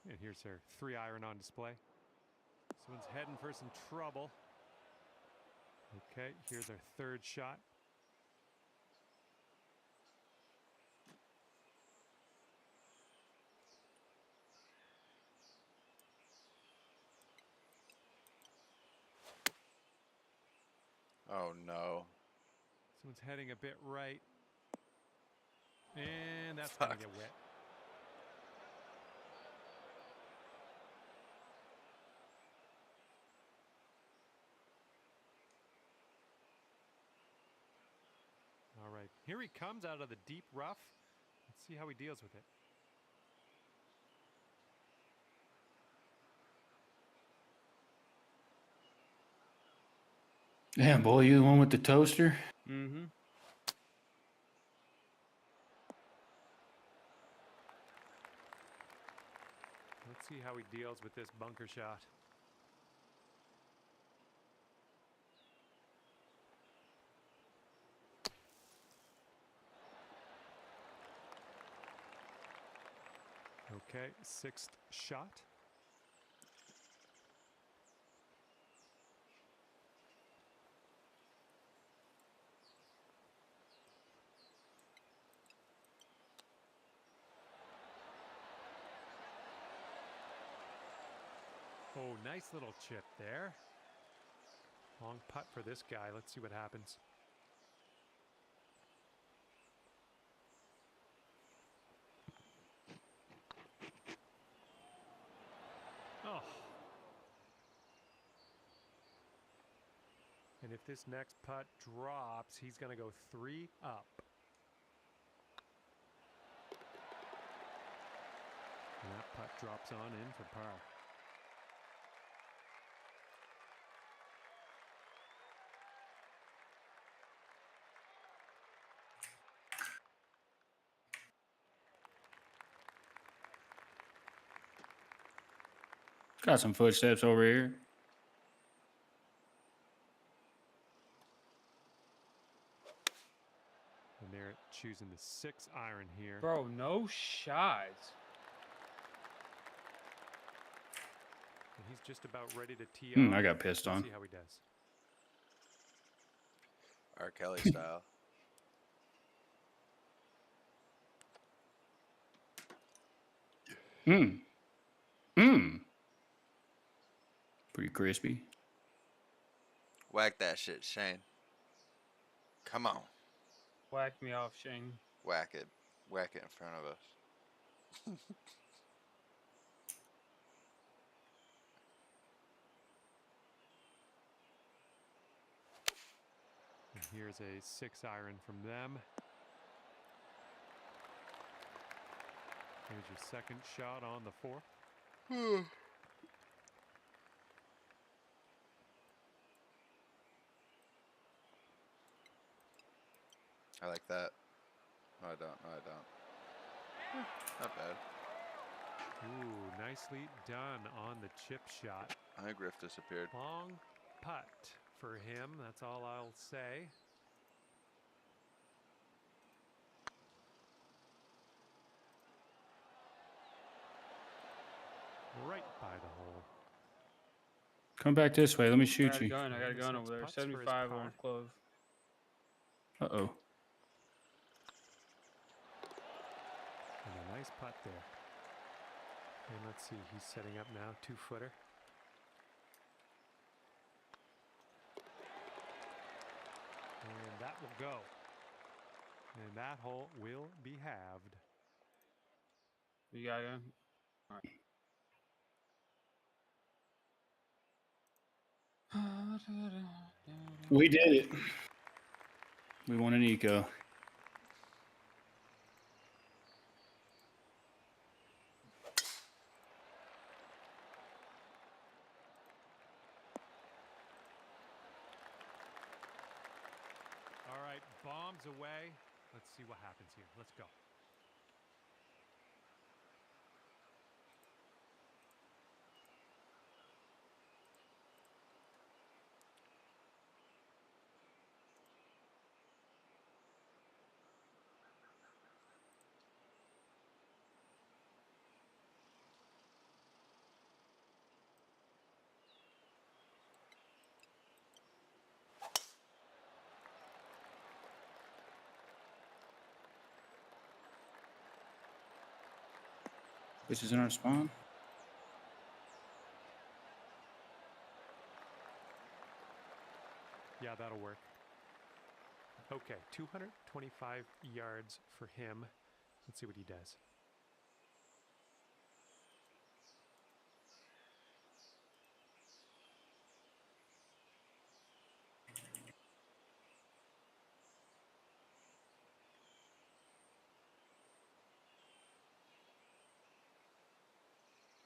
Speaker 11: And here's their 3-iron on display. This one's heading for some trouble. Okay, here's our third shot.
Speaker 6: Oh, no.
Speaker 11: This one's heading a bit right. And that's going to get wet. All right, here he comes out of the deep rough. Let's see how he deals with it.
Speaker 12: Damn, boy, you the one with the toaster?
Speaker 10: Mm-hmm.
Speaker 11: Let's see how he deals with this bunker shot. Okay, sixth shot. Oh, nice little chip there. Long putt for this guy. Let's see what happens. Oh. And if this next putt drops, he's going to go 3 up. And that putt drops on in for par.
Speaker 12: Got some footsteps over here.
Speaker 11: And they're choosing the 6-iron here.
Speaker 10: Bro, no shots.
Speaker 11: And he's just about ready to tee off.
Speaker 12: I got pissed on.
Speaker 11: See how he does.
Speaker 6: R. Kelly style.
Speaker 12: Pretty crispy.
Speaker 6: Whack that shit, Shane. Come on.
Speaker 10: Whack me off, Shane.
Speaker 6: Whack it. Whack it in front of us.
Speaker 11: And here's a 6-iron from them. Here's your second shot on the 4th.
Speaker 6: I like that. No, I don't. No, I don't. Not bad.
Speaker 11: Ooh, nicely done on the chip shot.
Speaker 6: I think Riff disappeared.
Speaker 11: Long putt for him. That's all I'll say. right by the hole.
Speaker 12: Come back this way. Let me
Speaker 10: I
Speaker 12: shoot
Speaker 10: got a
Speaker 12: you.
Speaker 10: gun. I got a gun over there. 75 on clove.
Speaker 12: Uh-oh.
Speaker 11: And a nice putt there. And let's see, he's setting up now, 2-footer. And that will go. And that hole will be halved.
Speaker 10: You got a gun? All right.
Speaker 12: We did it. We won an eco.
Speaker 11: All right, bombs away. Let's see what happens here. Let's go.
Speaker 12: Which is in our spawn.
Speaker 11: Yeah, that'll work. Okay, 225 yards for him. Let's see what he does.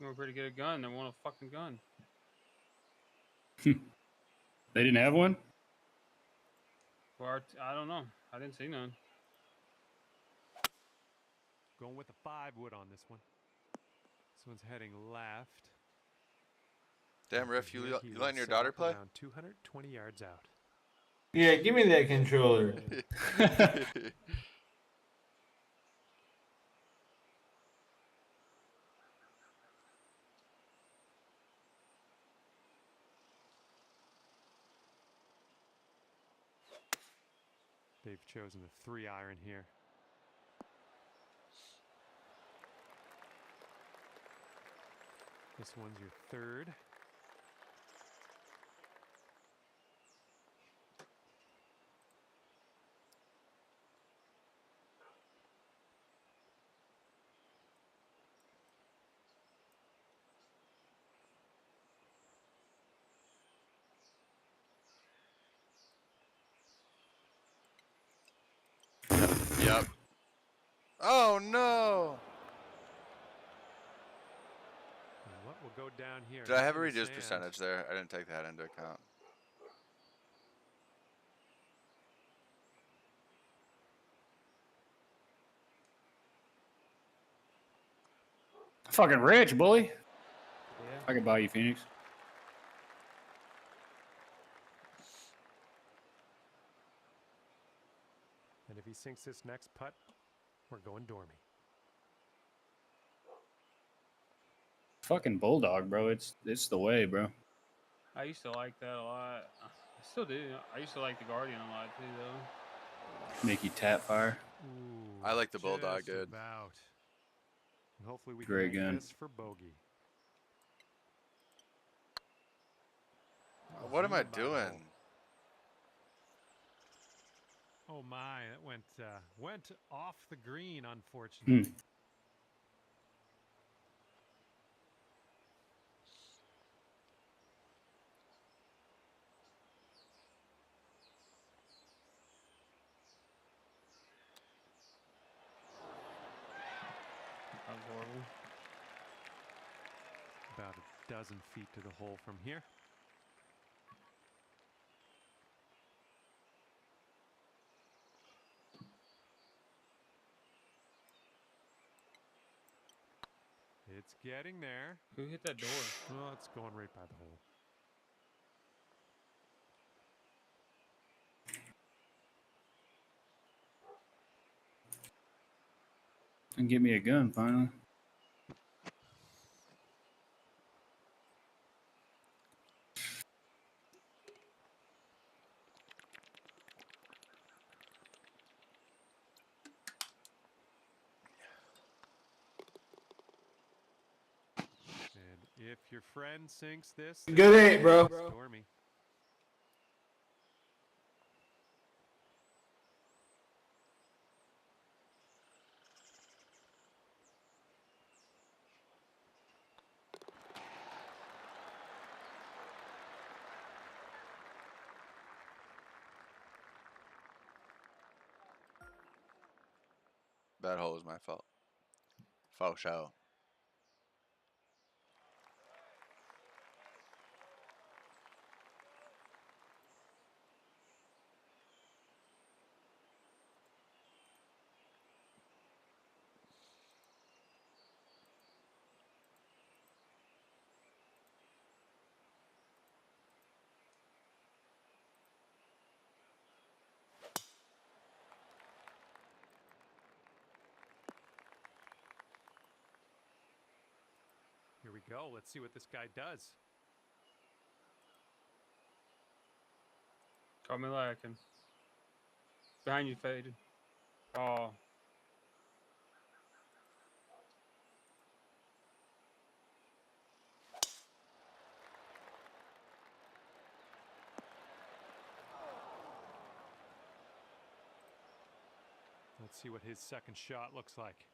Speaker 10: We're pretty good at gun. They want a fucking gun.
Speaker 12: They didn't have one?
Speaker 10: Well, I don't know. I didn't see none.
Speaker 11: Going with a 5-wood on this one. This one's heading left.
Speaker 6: Damn, Riff, you letting your daughter play?
Speaker 11: Around 220 yards out.
Speaker 9: Yeah, give me that controller.
Speaker 11: They've chosen a 3-iron here. This one's your 3rd.
Speaker 6: Yep. Oh no!
Speaker 11: And what will go down here?
Speaker 6: Did I have a
Speaker 11: into the
Speaker 6: reduced
Speaker 11: sand?
Speaker 6: percentage there? I didn't take that into account.
Speaker 12: Fucking rich, bully.
Speaker 10: Yeah.
Speaker 12: I could buy you, Phoenix.
Speaker 11: And if he sinks this next putt, we're going dormy.
Speaker 12: Fucking bulldog, bro. It's the way, bro.
Speaker 10: I used to like that a lot. I still do. I used to like the Guardian a lot too, though.
Speaker 12: Make you tap fire.
Speaker 11: Ooh,
Speaker 6: I like the bulldog,
Speaker 11: just
Speaker 6: dude.
Speaker 11: about. And hopefully we
Speaker 12: Great
Speaker 11: can make
Speaker 12: gun.
Speaker 11: this for bogey.
Speaker 6: What am I
Speaker 11: Zoom by the hole.
Speaker 6: doing?
Speaker 11: Oh my, that went off the green, unfortunately.
Speaker 10: That was horrible.
Speaker 11: About a dozen feet to the hole from here. It's getting there.
Speaker 10: Who hit that door?
Speaker 11: Well, it's going right by the hole.
Speaker 12: And get me a gun, finally.
Speaker 11: If your friend sinks this,
Speaker 12: Good eight, bro.
Speaker 11: Stormy.
Speaker 6: That hole was my fault. Faux show.
Speaker 11: Here we go. Let's see what this guy does.
Speaker 10: Caught me lacking. Behind you, faded. Oh.
Speaker 11: Let's see what his second shot looks like.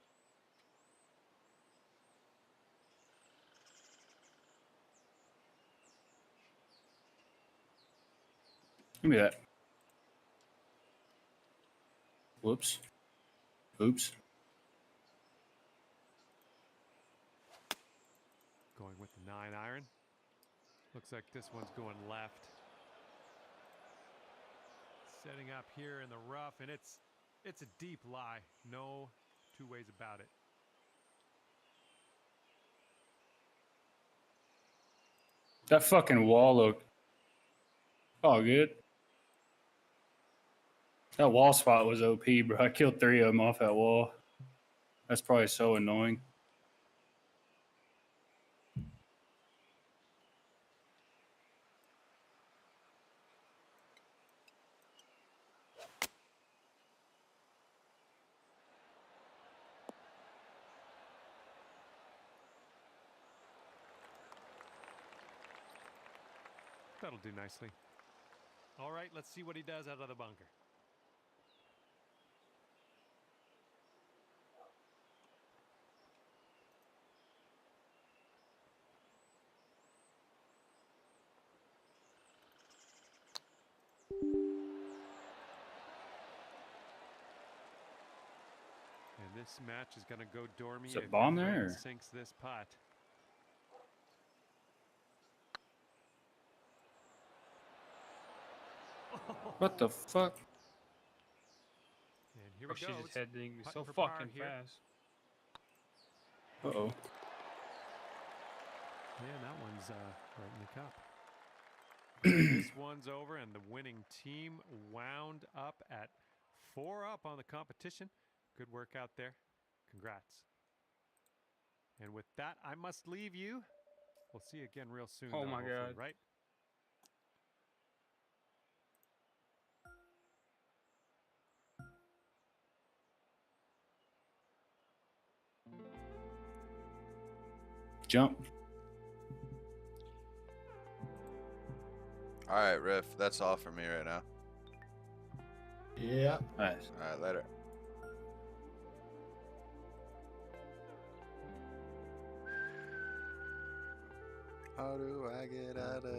Speaker 12: Give me that. Whoops. Oops.
Speaker 11: Going with the 9-iron. Looks like this one's going left. Setting up here in the rough, and it's a deep lie. No two ways about it.
Speaker 12: That fucking wall looked all good. That wall spot was OP, bro. I killed 3 of them off that wall. That's probably so annoying.
Speaker 11: That'll do nicely. All right, let's see what he does out of the bunker. And this match is going to go dormy
Speaker 12: Is it
Speaker 11: if
Speaker 12: bomb
Speaker 11: your
Speaker 12: there,
Speaker 11: friend
Speaker 12: or?
Speaker 11: sinks this putt.
Speaker 12: What the fuck?
Speaker 11: And here we
Speaker 10: She's
Speaker 11: go.
Speaker 10: just heading
Speaker 11: Putting
Speaker 10: so
Speaker 11: for par
Speaker 10: fucking
Speaker 11: here.
Speaker 10: fast.
Speaker 12: Uh-oh.
Speaker 11: Yeah, that one's right in the cup. This one's over, and the winning team wound up at 4 up on the competition. Good work out there. Congrats. And with that, I must leave you. We'll see you again real soon.
Speaker 10: Oh
Speaker 11: though,
Speaker 10: my
Speaker 11: hopefully,
Speaker 10: God.
Speaker 11: Right?
Speaker 12: Jump.
Speaker 6: All right, Riff. That's all for me right now.
Speaker 12: Yeah. Nice.
Speaker 6: All right, later. How do I get out of